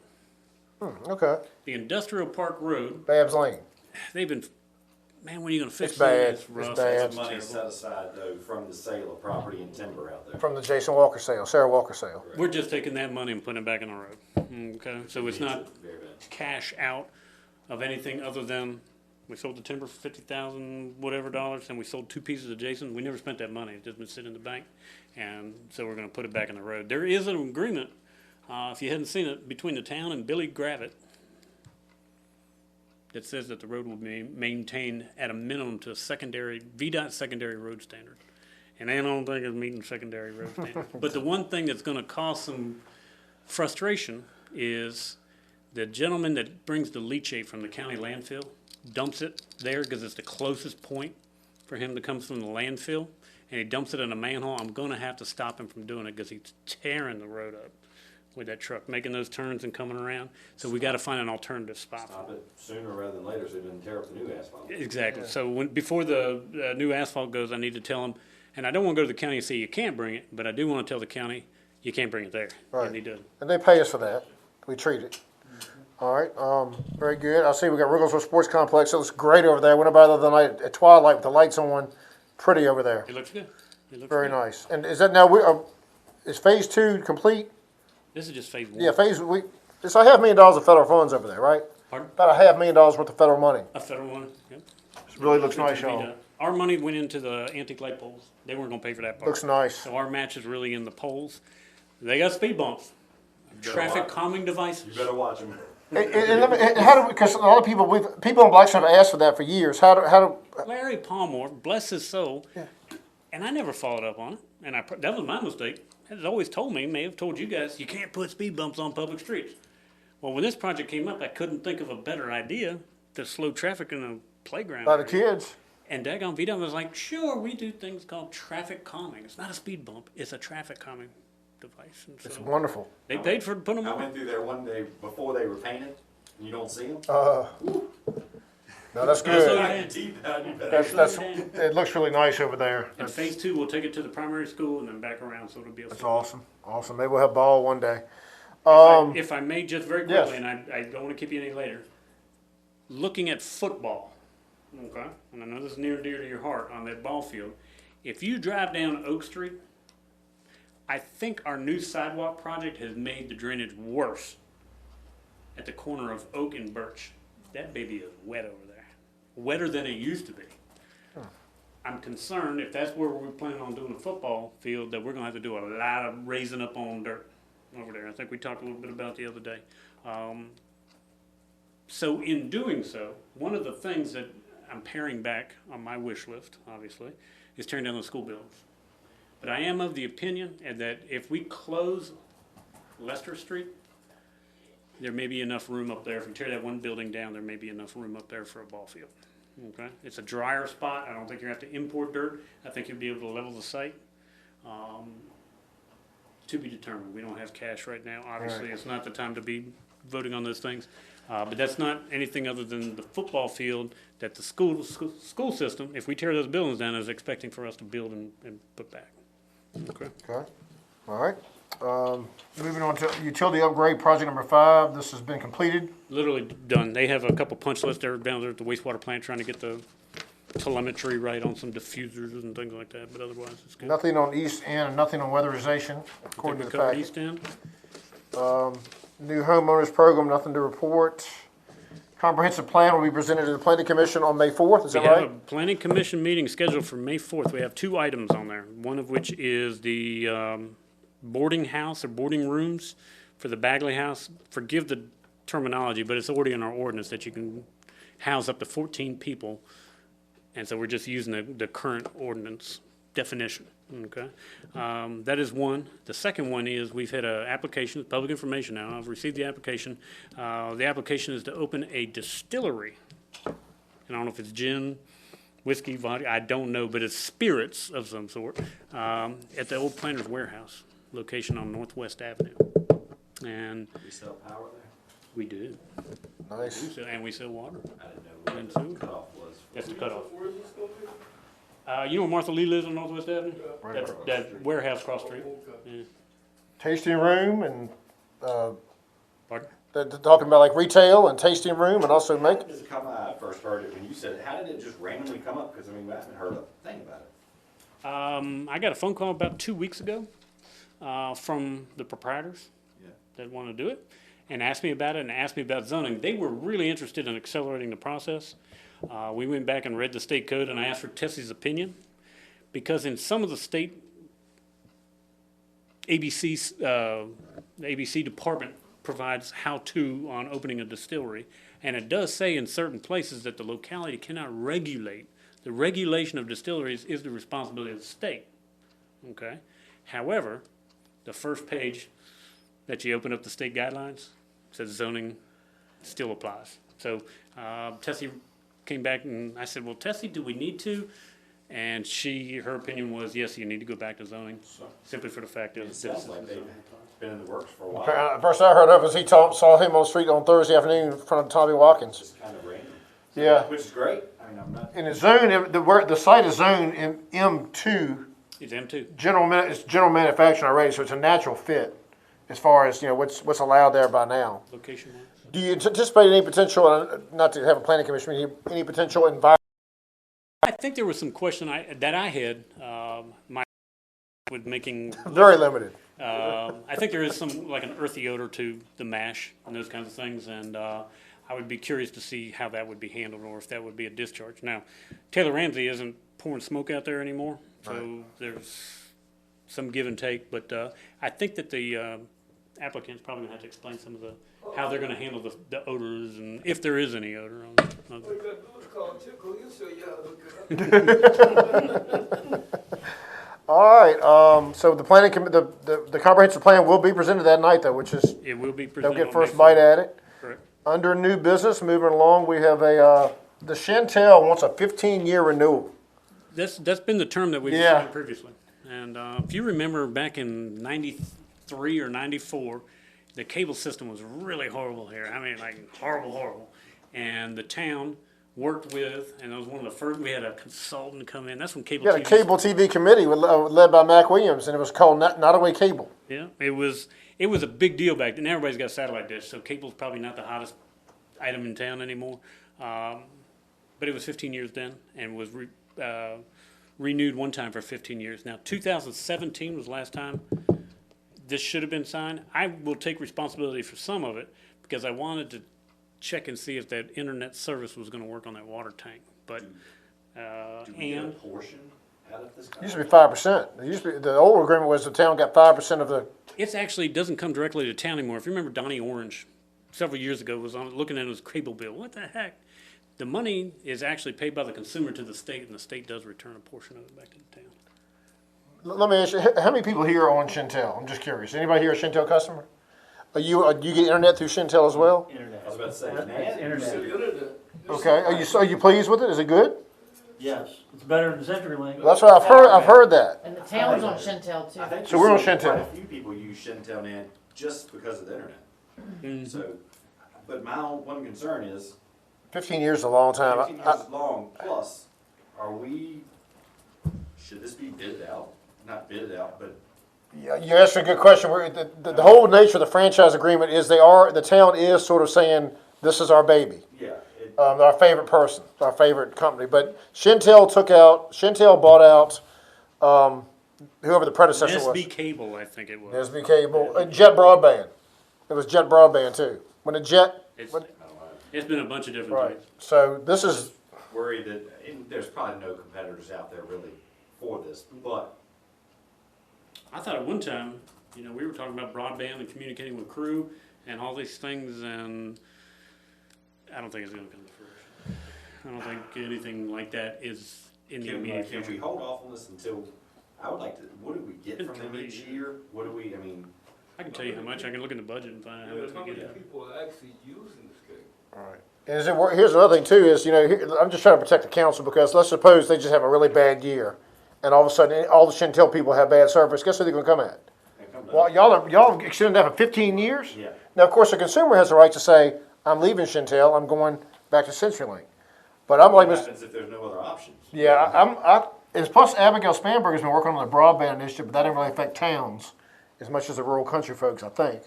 Okay. The Industrial Park Road, Babs Lane. they've been, man, when are you gonna fix It's that? bad. It's It's rough. bad. It's Money terrible. set aside though from the sale of property and timber out there. From the Jason Walker sale, Sarah Walker sale. We're just taking that money and putting it back in the road. Okay, so it's not Very bad. cash out of anything other than we sold the timber for $50,000 whatever dollars, and we sold 2 pieces of Jason. We never spent that money; it's just been sitting in the bank, and so we're going to put it back in the road. There is an agreement, if you hadn't seen it, between the town and Billy Gravett that says that the road will be maintained at a minimum to a secondary VDOT secondary road standard. And I don't think it's meeting secondary road standard. But the one thing that's going to cause some frustration is the gentleman that brings the leachate from the county landfill dumps it there because it's the closest point for him to come from the landfill, and he dumps it in a manhole. I'm going to have to stop him from doing it because he's tearing the road up with that truck, making those turns and coming around. So we got to find an alternative spot for Stop him. it sooner rather than later so it doesn't tear up the new asphalt. Exactly. So before the new asphalt goes, I need to tell him, and I don't want to go to the county and say you can't bring it, but I do want to tell the county you can't bring it there. Right. You need to. And they pay us for that. We treat it. All right, very good. I see we got Rugglesville Sports Complex. It looks great over there. Went by the other night at twilight with the lights on. Pretty over there. It looks good. It looks Very good. nice. And is that now, is phase 2 complete? This is just phase 1. Yeah, it's a $500,000 of federal funds over there, right? Pardon? About $500,000 worth of federal money. A federal one. Yep. It really looks nice, y'all. Our money went into the antique light poles. They weren't going to pay for that part. Looks nice. So our match is really in the poles. They got speed bumps, better traffic watch. calming devices. You better watch them. Because a lot of people, people in Blackstone have asked for that for years. How do, Larry Palmore, bless his soul, and I never followed up on it. And that was my mistake. Has always told me, may have told you guys, you can't put speed bumps on public streets. Well, when this project came up, I couldn't think of a better idea to slow traffic in a playground. by the area. kids? And Dagon VDOT was like, sure, we do things called traffic calming. It's not a speed bump, it's a traffic calming device. And It's so wonderful. they paid for to put them I on. went through there one day before they were painted, and you don't see them. No, that's So good. they- It looks really nice over there. And phase 2, we'll take it to the primary school and then back around, so it'll be a. That's awesome. Awesome. Maybe we'll have ball one day. If I may, just very Yes. quickly, and I don't want to keep you any later. Looking at football, okay, and I know this is near and dear to your heart on that ball field. If you drive down Oak Street, I think our new sidewalk project has made the drainage worse at the corner of Oak and Birch. That baby is wet over there, wetter than it used to be. I'm concerned if that's where we're planning on doing a football field, that we're gonna have to do a lot of raising up on dirt over there. I think we talked a little bit about it the other day. So in doing so, one of the things that I'm paring back on my wish list, obviously, is tearing down the school buildings. But I am of the opinion that if we close Lester Street, there may be enough room up there. If we tear that one building down, there may be enough room up there for a ball field. Okay, it's a drier spot. I don't think you have to import dirt. I think you'll be able to level the site. To be determined. We don't have cash right now. Obviously, it's not the time to be voting on those things. But that's not anything other than the football field that the school system, if we tear those buildings down, is expecting for us to build and put back. Okay. Okay. All right. Moving on to utility upgrade project number 5. This has been completed. Literally done. They have a couple punch lists there down there at the wastewater plant trying to get the telemetry right on some diffusers and things like that, but otherwise it's good. Nothing on east end and nothing on weatherization, I think according we to the covered packet. East End. New homeowners program, nothing to report. comprehensive plan will be presented to the planning commission on May 4th, is We that have a right? planning commission meeting scheduled for May 4th. We have 2 items on there, one of which is the boarding house or boarding rooms for the Bagley House. Forgive the terminology, but it's already in our ordinance that you can house up to 14 people. And so we're just using the current ordinance definition, okay? That is one. The second one is we've had an application, it's public information now. I've received the application. The application is to open a distillery. And I don't know if it's gin, whiskey, vodka, I don't know, but it's spirits of some sort, at the old Planters Warehouse, location on Northwest Avenue. And We sell power there? we do. Nice. And we sell water. I didn't know And what so- the cutoff was. That's the cutoff. Where's this gonna be? You know where Martha Lee lives on Northwest Avenue? Right That, across that warehouse cross street. Okay. Yeah. Tasting room and, Pardon? they're talking about like retail and tasting room and also How make, did it come, I first heard it when you said it, how did it just randomly come up? Because I mean, I haven't heard a thing about it. I got a phone call about 2 weeks ago from the proprietors Yeah. that want to do it and asked me about it and asked me about zoning. They were really interested in accelerating the process. We went back and read the state code and I asked for Tessie's opinion because in some of the state ABC's, the ABC department provides how-to on opening a distillery. And it does say in certain places that the locality cannot regulate. The regulation of distilleries is the responsibility of the state, okay? However, the first page that you open up the state guidelines says zoning still applies. So, Tessie came back and I said, well, Tessie, do we need to? And her opinion was, yes, you need to go back to zoning, simply for the fact that It sounds like they've been in the works for a while. first I heard of was saw him on the street on Thursday afternoon in front of Tommy Watkins. Just kind of random. Yeah. Which is great. I mean, I'm not. In the zone, the site is zoned in M2, it's M2. it's general manufacturing already, so it's a natural fit as far as, what's allowed there by now. Location-wise. Do you anticipate any potential, not to have a planning commission meeting, any potential environmental? I think there was some question that I had, with making, Very limited. I think there is some, like an earthy odor to the mash and those kinds of things, and I would be curious to see how that would be handled or if that would be a discharge. Now, Taylor Ramsey isn't pouring smoke out there anymore, so there's some give and take, but I think that the applicant's probably gonna have to explain some of how they're gonna handle the odors and if there is any odor on it. All you gotta do is call Tickle, he'll show you how to look it up. All right, so the planning, the comprehensive plan will be presented that night though, which is, It will be they'll presented get on first May bite 4th. at it. Correct. Under new business, moving along, we have the Chantel wants a 15-year renewal. That's been the term that we've Yeah. seen previously. And if you remember back in 93 or 94, the cable system was really horrible here. I mean, like horrible. And the town worked with, and it was one of the first, we had a consultant come in. That's when cable We had a TV cable TV committee led by Mac Williams, and it was called Nottaway Cable. Yeah, it was a big deal back then. Everybody's got a satellite dish, so cable's probably not the hottest item in town anymore. But it was 15 years then, and was renewed one time for 15 years. Now, 2017 was the last time this should have been signed. I will take responsibility for some of it because I wanted to check and see if that internet service was going to work on that water tank. But Do we get a portion out of this It contract? used to be 5%. It used to be, the old agreement was the town got 5% of the, it actually doesn't come directly to town anymore. If you remember, Donnie Orange several years ago was on looking at his cable bill. What the heck? The money is actually paid by the consumer to the state, and the state does return a portion of it back to the town. let me ask you, how many people here are on Chantel? I'm just curious. Anybody here a Chantel customer? Do you get internet through Chantel as well? I was about to say, It's man, It's the internet. internet. Okay, are you pleased with it? Is it good? Yes, it's better than CenturyLink. That's what I've heard that. And the town's on Chantel too. I think So we're on you've seen Chantel. Quite a few people use Chantel now just because of the internet. So, but my one concern is 15 years is a long time. 15 years is long. Plus, should this be bidded out? Not bidded out, but Yeah, you asked a good question. The whole nature of the franchise agreement is the town is sort of saying, this is our baby. yeah, Our favorite person, our favorite company. But Chantel bought out, whoever the predecessor was. SB Cable, I think it was. SB Cable, Jet Broadband. It was Jet Broadband too. When the Jet, It's, It's been a bunch of different Right. things. So this is, Worried that, and there's probably no competitors out there really for this, but I thought at one time, you know, we were talking about broadband and communicating with crew and all these things, and I don't think it's gonna come to fruition. I don't think anything like that is in the immediate can we future. hold off on this until, I would like to, what do we get from them each year? What do we, I mean, I can tell you how much, I can look in the budget and find out how Yeah, much how we many get. people are actually using this game? all right. And is it, here's another thing too, is, you know, I'm just trying to protect the council, because let's suppose they just have a really bad year, and all of a sudden, all the Chantel people have bad service, guess who they're gonna come at? they come down. Well, y'all have extended that for 15 years? Yeah. Now, of course, the consumer has the right to say, I'm leaving Chantel, I'm going back to CenturyLink. But I'm like, What happens if there's no other options? yeah, and plus Abigail Spanberg has been working on the broadband initiative, but that didn't really affect towns as much as the rural country folks, I think.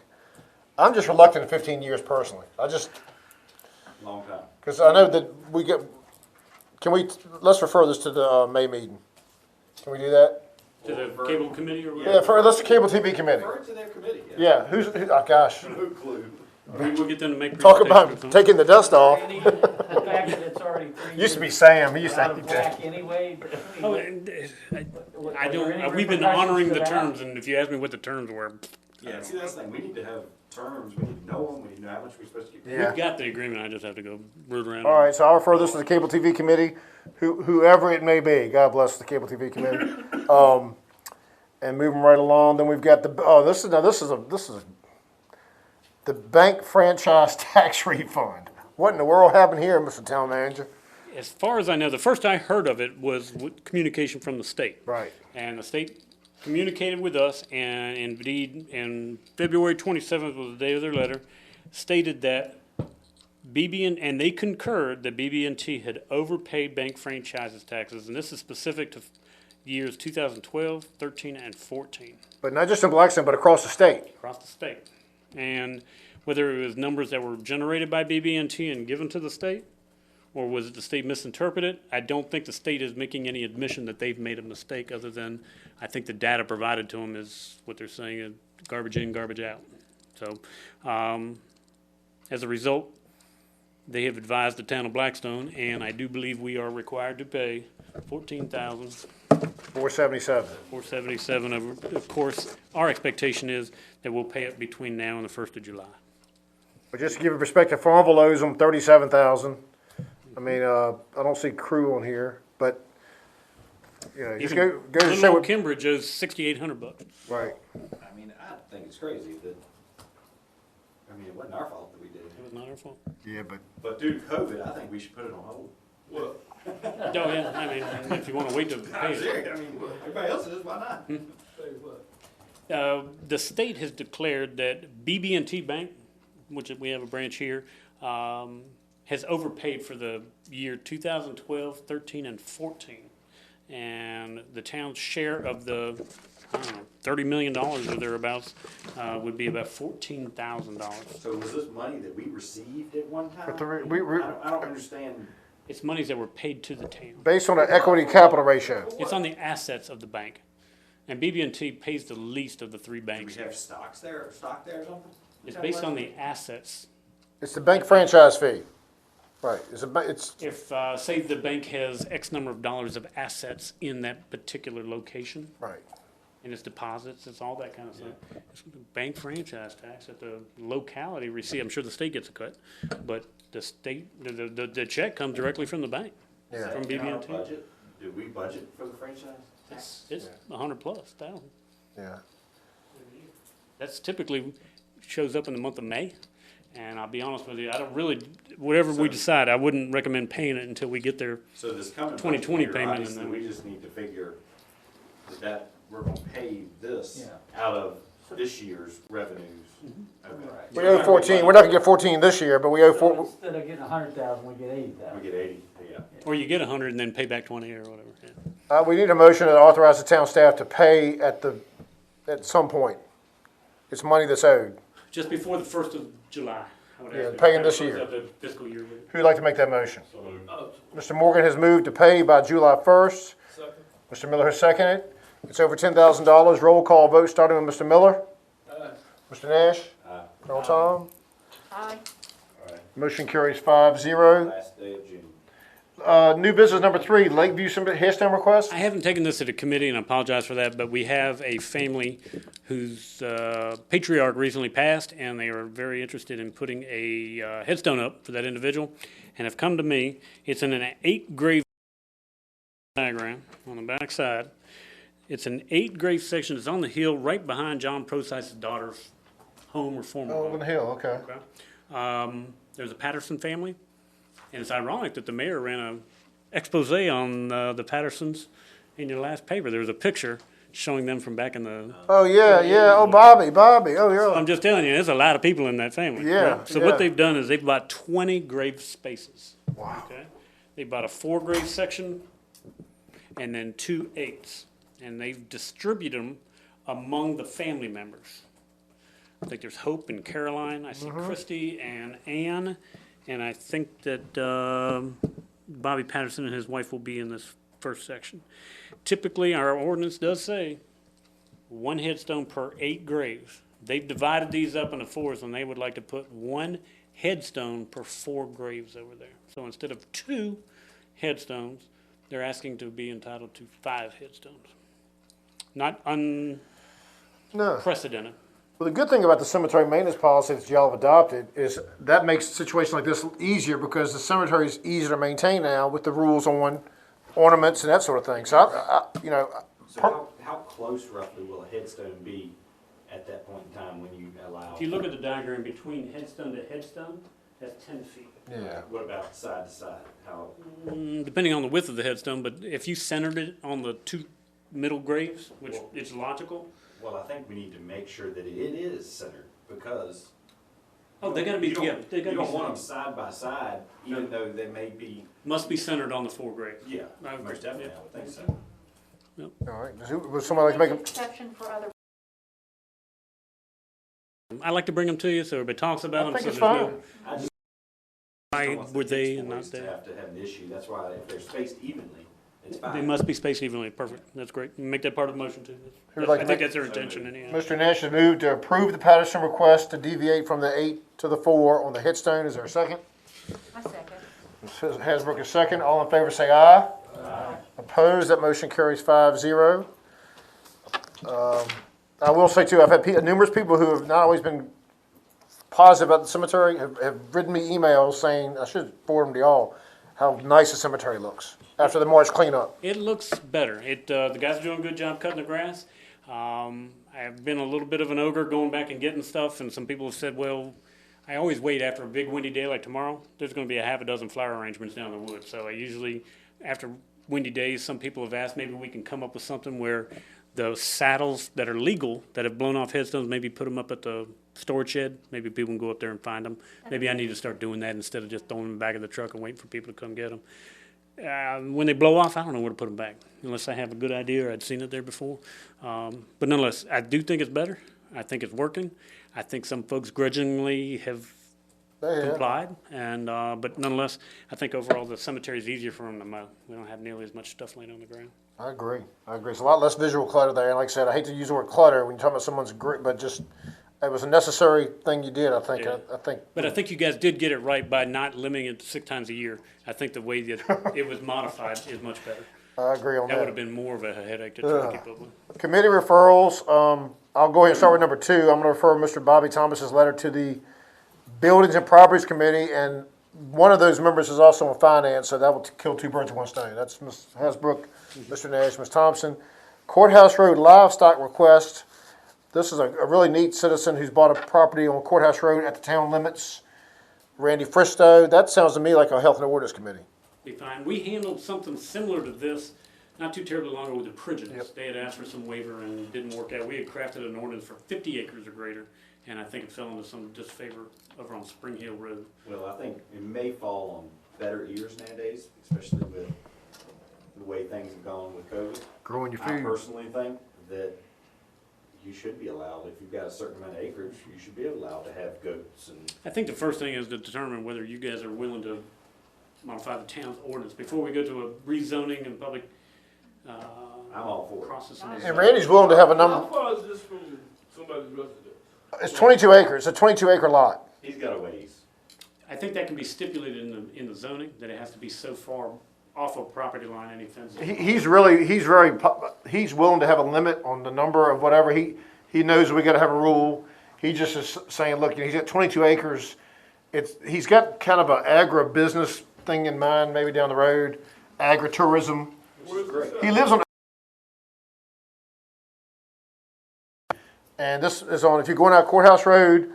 I'm just reluctant to 15 years personally. Long time. Because I know that let's refer this to the May meeting. Can we do that? To the cable committee or Yeah, whatever? let's the cable TV committee. Refer it to their committee, Yeah, oh gosh. No clue. Maybe we'll get them to make. Talk presentations or about something. taking the dust off. The fact that it's already 3 Used to be years Sam, he used to out have of to. whack anyway. Oh, I and, I are there any don't, we've been repercussions honoring to the that? terms, and if you ask me what the terms were, Yeah, see, that's the thing, we need to have terms, we need to know them, we need to know how much we're supposed to get. Yeah. we've got the agreement, I just have to go root around. All right, so I'll refer this to the cable TV committee, whoever it may be. God bless the cable TV committee. And moving right along, then we've got this is the bank franchise tax refund. What in the world happened here, Mr. Town Manager? As far as I know, the first I heard of it was with communication from the state. Right. And the state communicated with us, and indeed, in February 27th was the day of their letter, stated that and they concurred that BB&T had overpaid bank franchises taxes, and this is specific to years 2012, 13, and 14 But not just in Blackstone, but across the state. across the state. And whether it was numbers that were generated by BB&T and given to the state, or was it the state misinterpreted? I don't think the state is making any admission that they've made a mistake, other than I think the data provided to them is what they're saying, is garbage in, garbage out. So, as a result, they have advised the town of Blackstone, and I do believe we are required to pay $477. $14,477. Of course, our expectation is that we'll pay it between now and the 1st of July. But just to give a perspective, Farmville owes them $37,000. I mean, I don't see crew on here, but you know, just go to Little show old what. Cambridge owes $6,800. Right. I mean, I think it's crazy that, I mean, it wasn't our fault that we did It it. was not our fault. Yeah, but But due to COVID, I think we should put it on hold. Well, Oh, yeah, I mean, if you wanna wait to I'm pay it. serious, I mean, everybody else is, why not? say what? The state has declared that BB&T Bank, which we have a branch here, has overpaid for the year 2012, 13, and 14. And the town's share of the, I don't know, $30 million or thereabouts, would be about $14,000. So was this money that we received at one time? But the re- I don't understand. It's monies that were paid to the town. based on the equity capital ratio. It's on the assets of the bank. And BB&T pays the least of the three Do we banks. have stock there or something? It's based on the assets. It's the bank franchise fee. Right. It's If, say the bank has X number of dollars of assets in that particular location, right. and its deposits, it's all that kind of stuff. It's the bank franchise tax that the locality receives. I'm sure the state gets a cut, but the state, the check comes directly from the bank. Yeah. From In our BB&T. budget, did we budget for the franchise? It's 100,000+. Yeah. That's typically shows up in the month of May. And I'll be honest with you, I don't really, whatever we decide, I wouldn't recommend paying it until we get there. So this coming 2020 budget year, payment and obviously, then- we just need to figure that we're gonna pay this Yeah. out of this year's revenues. Okay. We owe 14. We're not gonna get 14 this year, but we owe So 4. instead of getting 100,000, we get 80,000. We get 80, yeah. Or you get 100 and then pay back 20 or whatever. Yeah. We need a motion to authorize the town staff to pay at some point. It's money that's owed. Just before the 1st of July. I would Yeah, ask paying you. this Close year. out the fiscal year. Who'd like to make that motion? So moved. Mr. Morgan has moved to pay by July 1st. Second. Mr. Miller has seconded. It's over $10,000. Roll call vote starting with Mr. Miller. Aye. Mr. Nash. Aye. Colonel Tom. Aye. All right. Motion carries 5-0. Last day of June. New business number 3, Lakeview headstone request. I haven't taken this to the committee, and I apologize for that, but we have a family whose patriarch recently passed, and they are very interested in putting a headstone up for that individual, and have come to me. It's in an 8-grave diagram on the back side. It's an 8-grave section. It's on the hill right behind John Procyse's daughter's home or former Oh, home. on the hill, okay. Okay. There's a Patterson family, and it's ironic that the mayor ran an expose on the Pattersons in your last paper. There was a picture showing them from back in the. Oh, yeah, yeah, oh, Bobby, oh, yeah. I'm just telling you, there's a lot of people in that family. Yeah, right? So yeah. what they've done is they've bought 20 grave spaces. Wow. Okay. They bought a 4-grave section, and then 2 8s, and they've distributed them among the family members. I think there's Hope and Caroline. I see Christy and Ann, and I think that Bobby Patterson and his wife will be in this first section. Typically, our ordinance does say 1 headstone per 8 graves. They've divided these up into 4s, and they would like to put 1 headstone per 4 graves over there. So instead of 2 headstones, they're asking to be entitled to 5 headstones. Not No. unprecedented. Well, the good thing about the cemetery maintenance policy that y'all have adopted is that makes a situation like this easier because the cemetery is easier to maintain now with the rules on ornaments and that sort of thing. So, So how close roughly will a headstone be at that point in time when you allow? If you look at the diagram between headstone to headstone, that's 10 feet. yeah. What about side to side? How? Depending on the width of the headstone, but if you centered it on the 2 middle graves, which Well- is logical. Well, I think we need to make sure that it is centered because. Oh, they gotta be, you don't- yeah, they gotta You be don't want them centered. side by side, even though they may be, Must be centered on the 4 graves. yeah, I agree. most definitely, I would think so. All right. Would somebody like to make a, Exception for other. I like to bring them to you so everybody talks about I them. think So it's there's fine. no, I just why don't want were the they kids' and not toys to they? have to have an issue, that's why if they're spaced evenly, it's They fine. must be spaced evenly. Perfect. That's great. Make that part of the motion too. Who'd like I to think make- that's their intention anyhow. Mr. Nash has moved to approve the Patterson request to deviate from the 8 to the 4 on the headstone. Is there a second? I second. Ms. Hasbrook is second. All in favor say aye. Aye. Opposed, that motion carries 5-0. I will say too, I've had numerous people who have not always been positive about the cemetery have written me emails saying, I should forward them to y'all, how nice the cemetery looks after the March cleanup. It looks better. The guys are doing a good job cutting the grass. I've been a little bit of an ogre going back and getting stuff, and some people have said, well, I always wait after a big windy day like tomorrow. There's going to be a half a dozen flower arrangements down the woods. So I usually, after windy days, some people have asked maybe we can come up with something where the saddles that are legal, that have blown off headstones, maybe put them up at the storage shed. Maybe people can go up there and find them. Maybe I need to start doing that instead of just throwing them in the back of the truck and waiting for people to come get them. When they blow off, I don't know where to put them back, unless I have a good idea or I'd seen it there before. But nonetheless, I do think it's better. I think it's working. I think some folks grudgingly have complied, and but nonetheless, I think overall the cemetery is easier for them to mow. We don't have nearly as much stuff laying on the ground. I agree. It's a lot less visual clutter there. And like I said, I hate to use the word clutter when you're talking about someone's grit, but just, it was a necessary thing you did, I think. Yeah. I think. But I think you guys did get it right by not limiting it to 6 times a year. I think the way that it was modified is much better. I agree on That would that. have been more of a headache to try to keep up with. Committee referrals, I'll go ahead and start with number 2. I'm going to refer Mr. Bobby Thomas's letter to the Buildings and Properties Committee, and one of those members is also on finance, so that will kill 2 birds with 1 stone. That's Ms. Hasbrook, Mr. Nash, Ms. Thompson. Courthouse Road livestock request. This is a really neat citizen who's bought a property on Courthouse Road at the town limits. Randy Fristow. That sounds to me like a Health and Ordinance Committee. Be fine. We handled something similar to this not too terribly long ago with the Prigenids. Yep. They had asked for some waiver and it didn't work out. We had crafted an ordinance for 50 acres or greater, and I think it fell into some disfavor over on Spring Hill Road. Well, I think it may fall on better ears nowadays, especially with the way things have gone with COVID. Growing your I food. personally think that you should be allowed, if you've got a certain amount of acreage, you should be allowed to have goats and. I think the first thing is to determine whether you guys are willing to modify the town's ordinance before we go to a rezoning and public I'm all for it. process. And Randy's willing to have a How number. far is this from somebody's residence? It's 22 acres. It's a 22 acre lot. He's got a ways. I think that can be stipulated in the zoning, that it has to be so far off of property line, any fences. He's willing to have a limit on the number of whatever, he knows we gotta have a rule. He just is saying, look, he's got 22 acres, he's got kind of an agribusiness thing in mind, maybe down the road, agritourism. He lives on, and this is on, if you're going out Courthouse Road,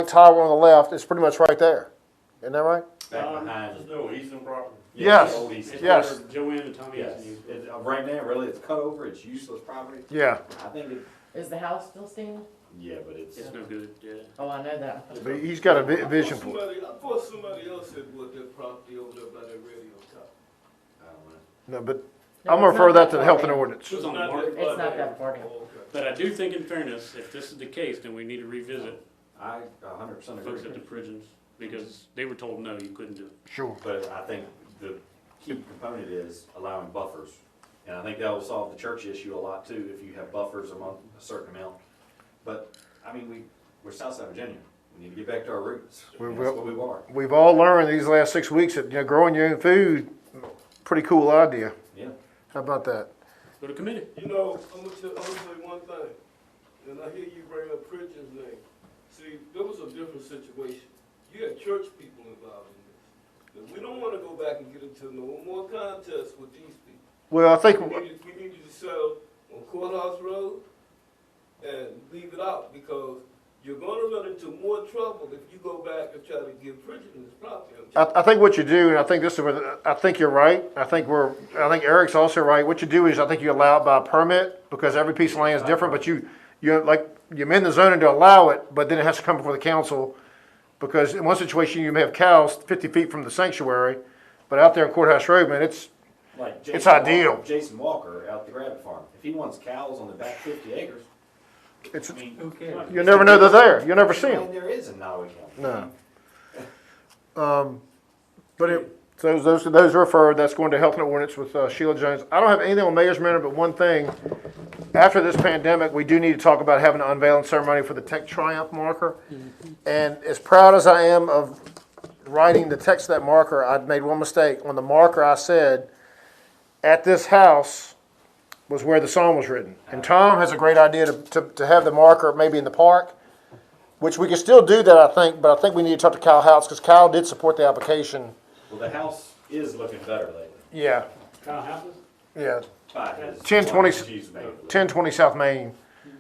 tower on the left, it's pretty much right there, isn't that right? Back behind. Just no Easton property. Yes. Old East. It's Yes. where Joanne and Tommy Yes. used to use. Right now, really, it's cut over, it's useless property. Yeah, I think it, Is the house still standing? yeah, but it's, It's no good, yeah. Oh, I know that. but he's got a vision for it. I thought somebody else had bought that property over there by that radio tower. I don't know. No, but No, I'm gonna it's refer not that to the far health and down. ordinance. It was on the market. It's not that far down. Oh, okay. But I do think in fairness, if this is the case, then we need to revisit I 100% folks at agree. the prisons, because they were told, no, you couldn't do it. Sure. But I think the key component is allowing buffers. And I think that will solve the church issue a lot too, if you have buffers among a certain amount. But, I mean, we're Southside Virginia. We need to get back to our roots. We That's will. what we are. We've all learned these last 6 weeks that, growing your own food, pretty cool idea. Yeah. How about that? Go to committee. You know, I'm gonna say one thing, and I hear you bring up Pridgeon's name. See, there was a different situation. You had church people involved in this. And we don't wanna go back and get into no more contests with these people. Well, I think, We need you to settle on Courthouse Road and leave it out, because you're gonna run into more trouble if you go back and try to give Pridgeon his property. I think what you do, and I think this is where, I think you're right. I think Eric's also right. What you do is, I think you allow it by permit, because every piece of land is different, but you amend the zoning to allow it, but then it has to come before the council, because in one situation, you may have cows 50 feet from the sanctuary, but out there in Courthouse Road, man, it's ideal. Jason Walker out at the Rabbit Farm. If he wants cows on the back 50 acres, I mean, Who cares? you never know they're there. You'll never see I them. mean, there is in Nottaway County. No. So those are referred, that's going to Health and Ordinance with Sheila Jones. I don't have anything on Mayor's Manor, but one thing. After this pandemic, we do need to talk about having an unveiling ceremony for the Tech Triumph marker. And as proud as I am of writing the text of that marker, I'd made one mistake. On the marker, I said, "At this house was where the song was written." And Tom has a great idea to have the marker maybe in the park, which we can still do that, I think, but I think we need to talk to Kyle House, because Kyle did support the application. Well, the house is looking better lately. Yeah, Kyle Houses? yeah. By his 1020 cheese maker. 1020 South Main.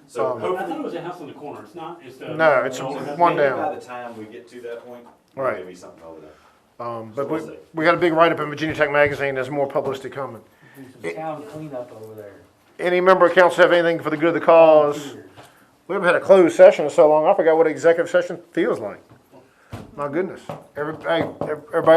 So I thought it hopefully, was a house on the corner. It's not, it's the. No, it's one maybe down. by the time we get to that point, Right. there'll be something over there. But we'll see. we got a big write-up in Virginia Tech Magazine. There's more publicity coming. Do some town cleanup over there. Any member of council have anything for the good of the cause? We haven't had a closed session in so long. I forgot what an executive session feels like. My goodness. Everybody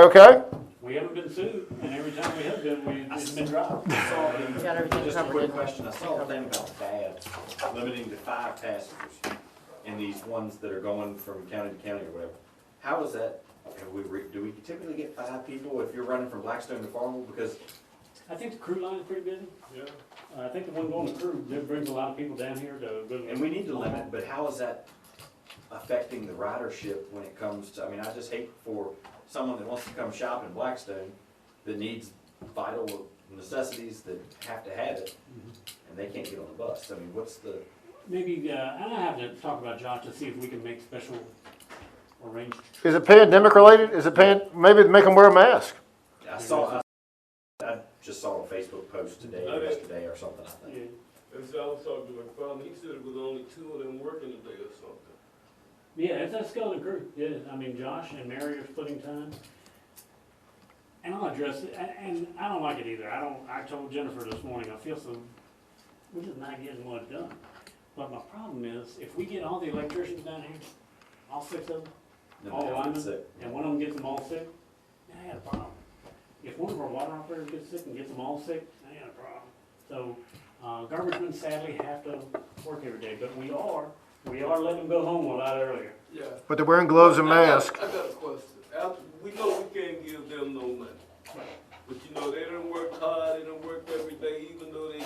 okay? We haven't been sued, and every time we have been, it's been dropped. We got everything Just a covered, quick didn't we? question, I saw a thing about baths, limiting to 5 passengers in these ones that are going from county to county or whatever. How is that, do we typically get 5 people if you're running from Blackstone to Farmville? Because I think the crew line is pretty busy. Yeah. I think the one going to crew, that brings a lot of people down here to go. and we need to limit, but how is that affecting the ridership when it comes to, I mean, I just hate for someone that wants to come shop in Blackstone that needs vital necessities that have to have it, and they can't get on the bus. I mean, what's the, Maybe, and I have to talk about Josh to see if we can make special arrangements. Is it pandemic related? Is it maybe make them wear a mask? I just saw a Facebook post today or yesterday or something, I think. Yeah. And so I was talking to my father, he said it was only 2 of them working today or something. Yeah, it's a skeleton crew. Yeah, I mean, Josh and Mary are splitting time. And I'll address it, and I don't like it either. I told Jennifer this morning, I feel so, we're just not getting much done. But my problem is, if we get all the electricians down here, all 6 of them, Then all they have to linemen, sit. and one of them gets them all sick, then I got a problem. If one of our water operators gets sick and gets them all sick, I got a problem. So, garbage men sadly have to work every day, but we are letting them go home a lot earlier. Yeah. But they're wearing gloves and masks. I got a question. After, we know we can't give them no money. But you know, they done worked hard, they done worked every day, even though they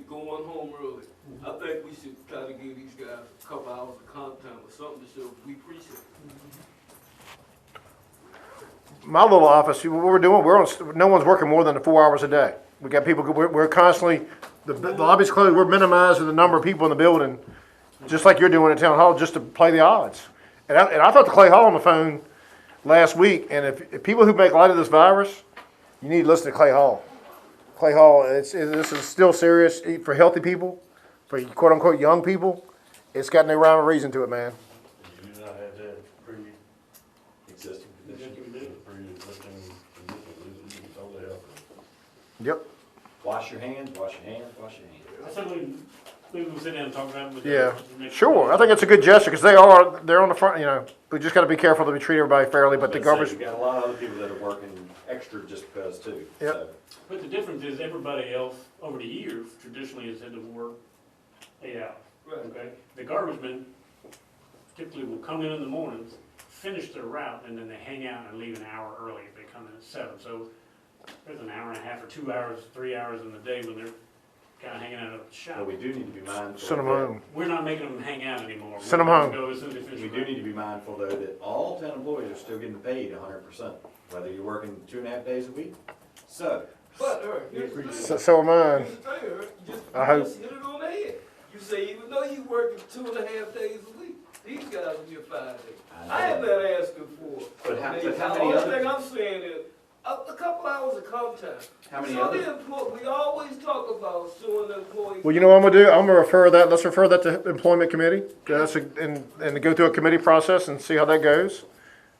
going home early. I think we should try to give these guys a couple hours of comp time or something to show we appreciate it. My little office, what we're doing, no one's working more than 4 hours a day. We got people, we're constantly, the lobby's closed, we're minimizing the number of people in the building, just like you're doing at town hall, just to play the odds. And I talked to Clay Hall on the phone last week, and if people who make light of this virus, you need to listen to Clay Hall. Clay Hall, this is still serious for healthy people, for quote unquote young people. It's got no rhyme or reason to it, man. You do not have that Existing condition. pre-existing condition, you totally help. Yep. Wash your hands, wash your hands, wash your hands. I said we will sit down and talk about it with Yeah, the next- sure. I think it's a good gesture because they're on the front. We just got to be careful that we treat everybody fairly. But the government, We've got a lot of other people that are working extra just because too. Yep. So, But the difference is everybody else over the years traditionally has had to work 8 hours. Right. Okay, the garbage men typically will come in the mornings, finish their route, and then they hang out and leave an hour early if they come in at 7. So there's an hour and a half or 2 hours, 3 hours in the day when they're kind of hanging out at the shop. but we do need to be mindful. send them home. We're not making them hang out anymore. Send 'em We're home. gonna go as soon as they finish We the do route. need to be mindful though that all town employees are still getting paid 100%, whether you're working 2.5 days a week. So, But, here's the thing. So am I. Here's the thing, I hope- just hit it on the head. You say even though you working 2.5 days a week, these guys will get 5 days. I am not asking for. But how many The only other- thing I'm saying is, a couple hours of comp time. how many So other? we always talk about showing the employees. Well, you know what I'm gonna do? I'm gonna refer that. Let's refer that to employment committee. And go through a committee process and see how that goes.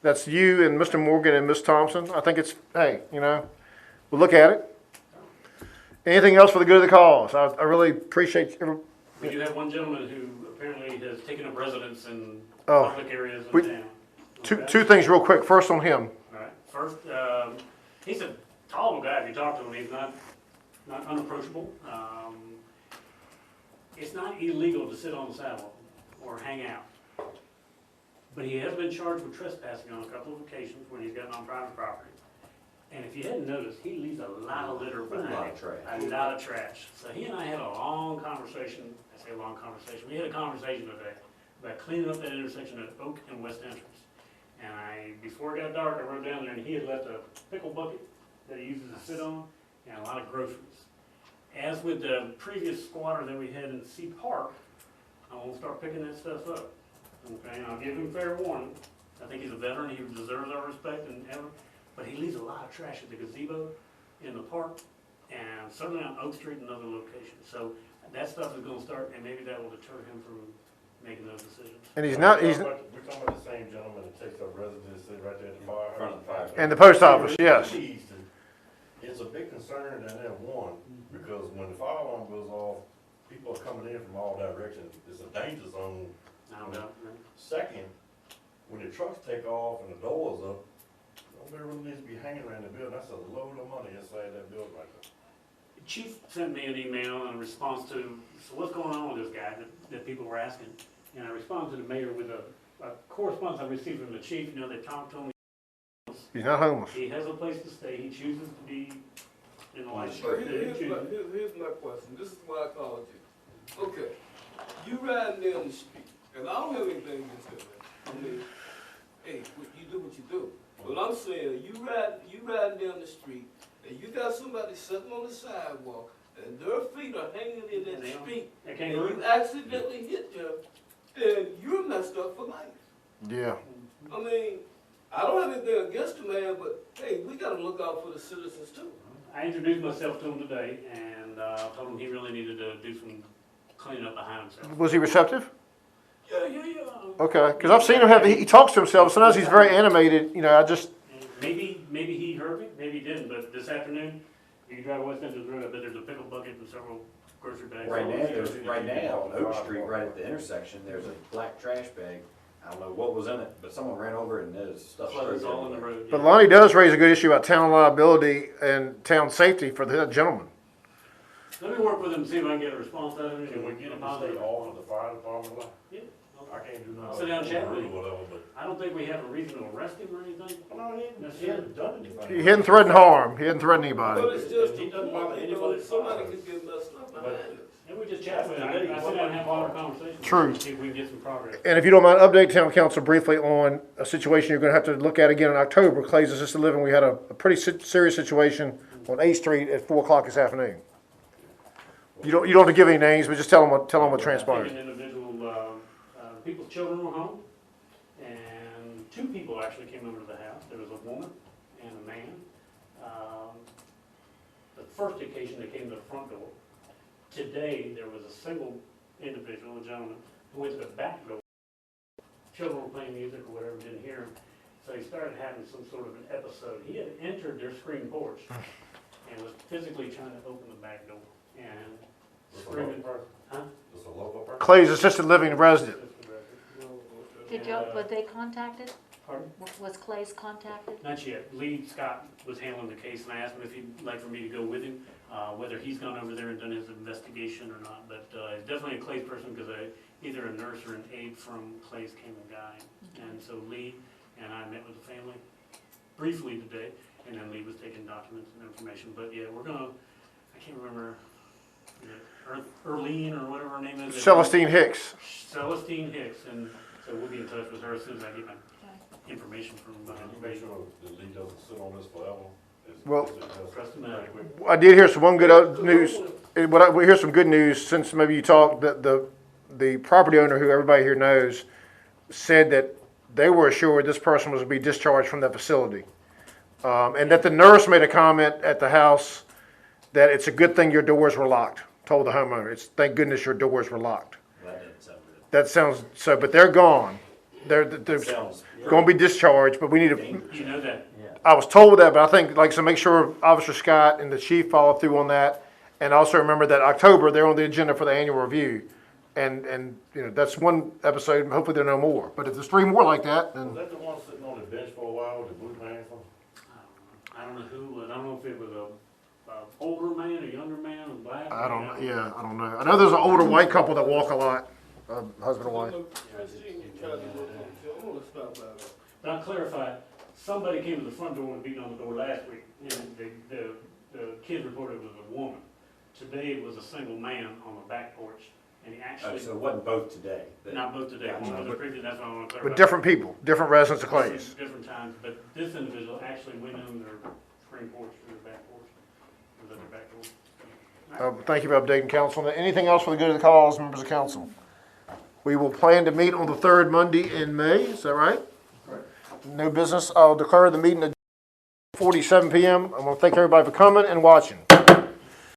That's you and Mr. Morgan and Ms. Thompson. I think it's we'll look at it. Anything else for the good of the cause? I really appreciate. We do have one gentleman who apparently has taken up residence in Oh, public areas of we- town. Two Okay? things real quick. First on him. All right, first, he's a tall guy, if you talk to him, he's not unapproachable. It's not illegal to sit on the sidewalk or hang out. But he has been charged with trespassing on a couple of occasions when he's gotten on private property. And if you hadn't noticed, he leaves a lot of litter behind him. lot of trash. A lot of trash. So he and I had a long conversation, I say long conversation, we had a conversation today about cleaning up that intersection at Oak and West Entrance. And before it got dark, I rode down there and he had left a pickle bucket that he uses to sit on and a lot of groceries. As with the previous squatter that we had in C Park, I won't start picking that stuff up. Okay, and I'll give him fair warning. I think he's a veteran, he deserves our respect and ever, but he leaves a lot of trash at the gazebo, in the park, and certainly on Oak Street and other locations. So that stuff is gonna start, and maybe that will deter him from making those decisions. And he's We're not. talking about the same gentleman that takes up residence right there at the fire. Front of the fire. And the post office. Yes. It's a big concern down there, one, because when the fire alarm goes off, people are coming in from all directions. It's a danger zone. I don't know. Second, when the trucks take off and the doors up, nobody really needs to be hanging around the building. That's a load of money inside that building right there. Chief sent me an email in response to, so what's going on with this guy that people were asking? And I responded to the mayor with a correspondence I received from the chief, they talked to him. He's not homeless. He has a place to stay, he chooses to be in the light. But here's my question, this is why I called you. Okay, you riding down the street, and I don't have anything against that, man. I mean, hey, you do what you do. But I'm saying, you riding down the street, and you got somebody sitting on the sidewalk, and their feet are hanging in that street, They and can't you move. accidentally hit them, then you're messed up for life. Yeah. I mean, I don't have anything against the man, but hey, we gotta look out for the citizens too. I introduced myself to him today and told him he really needed to do some cleaning up behind himself. Was he receptive? Yeah. Okay. Because I've seen him he talks to himself. Sometimes he's very animated. I just. Maybe he heard me, maybe he didn't, but this afternoon, you can drive West Entrance Road, I bet there's a pickle bucket and several grocery bags. Right now, on Oak Street, right at the intersection, there's a black trash bag. I don't know what was in it, but someone ran over it and there's stuff. Clutter's all in the road. But Lonnie does raise a good issue about town liability and town safety for the gentleman. Let me work with him, see if I can get a response out of him, Can and we we get get a him to stay positive. off of the fire department line? Yeah. I can't do nothing. Sit down and chat with him. Or whatever, but, I don't think we have a reason to arrest him or anything. no, he hasn't done anything. He hadn't threatened harm. He hadn't threatened anybody. But it's just, He doesn't bother anybody. somebody could get messed up behind it. And we just chat with him. I sit down and have all our conversations. True. See if we can get some progress. And if you don't mind, update town council briefly on a situation you're gonna have to look at again in October. Clay's Assisted Living, we had a pretty serious situation on 8th Street at 4 o'clock this afternoon. You don't have to give any names, but just tell them what I think transpired. an individual, people's children were home, and 2 people actually came over to the house. There was a woman and a man. The first occasion they came to the front door. Today, there was a single individual, a gentleman, who went to the back door. Children were playing music or whatever, didn't hear him. So he started having some sort of an episode. He had entered their screen porch and was physically trying to open the back door and screaming. Huh? It's a local person. Clay's Assisted Living resident. Did you, were they contacted? Pardon? Was Clay's contacted? Not yet. Lee Scott was handling the case, and I asked him if he'd like for me to go with him, whether he's gone over there and done his investigation or not. But he's definitely a Clay's person because either a nurse or an aide from Clay's came and got him. And so Lee and I met with the family briefly today, and then Lee was taking documents and information. But yeah, we're gonna, I can't remember, is it Earlene or whatever her name is. Celestine Hicks. Celestine Hicks, and so we'll be in touch with her as soon as I get my information from Make sure the lead doesn't sit on this forever. Well- Preston Mack. I did hear some good news. Here's some good news since maybe you talked. The property owner, who everybody here knows, said that they were assured this person was to be discharged from that facility, and that the nurse made a comment at the house that it's a good thing your doors were locked. Told the homeowner, it's thank goodness your doors were locked. That doesn't sound good. That sounds so, but they're gone. They're Sounds going to be discharged, but we need to. dangerous. You know that. I was told that, but I think, like, so make sure Officer Scott and the chief follow through on that. And also remember that October, they're on the agenda for the annual review. And you know, that's one episode, and hopefully there are no more. But if there's 3 more like that, Was then that the one sitting on the bench for a while with the blue pants on? I don't know who, I don't know if it was a older man, a younger man, a black. I don't know. I know there's an older white couple that walk a lot, husband and wife. Christine tried to look on the film. I'm gonna stop by there. But I'll clarify, somebody came to the front door and beat on the door last week, and the kid reported it was a woman. Today it was a single man on the back porch, and he Oh, actually, so it wasn't both today? not both today, one was a previous, that's what I want to clarify. But different people, different residents of Clay's. Different times, but this individual actually went on their screen porch through the back porch, was at their back door. Thank you for updating council. Anything else for the good of the cause, members of council? We will plan to meet on the 3rd Monday in May, is that right? No business. I'll declare the meeting at 4:47 p.m. I want to thank everybody for coming and watching.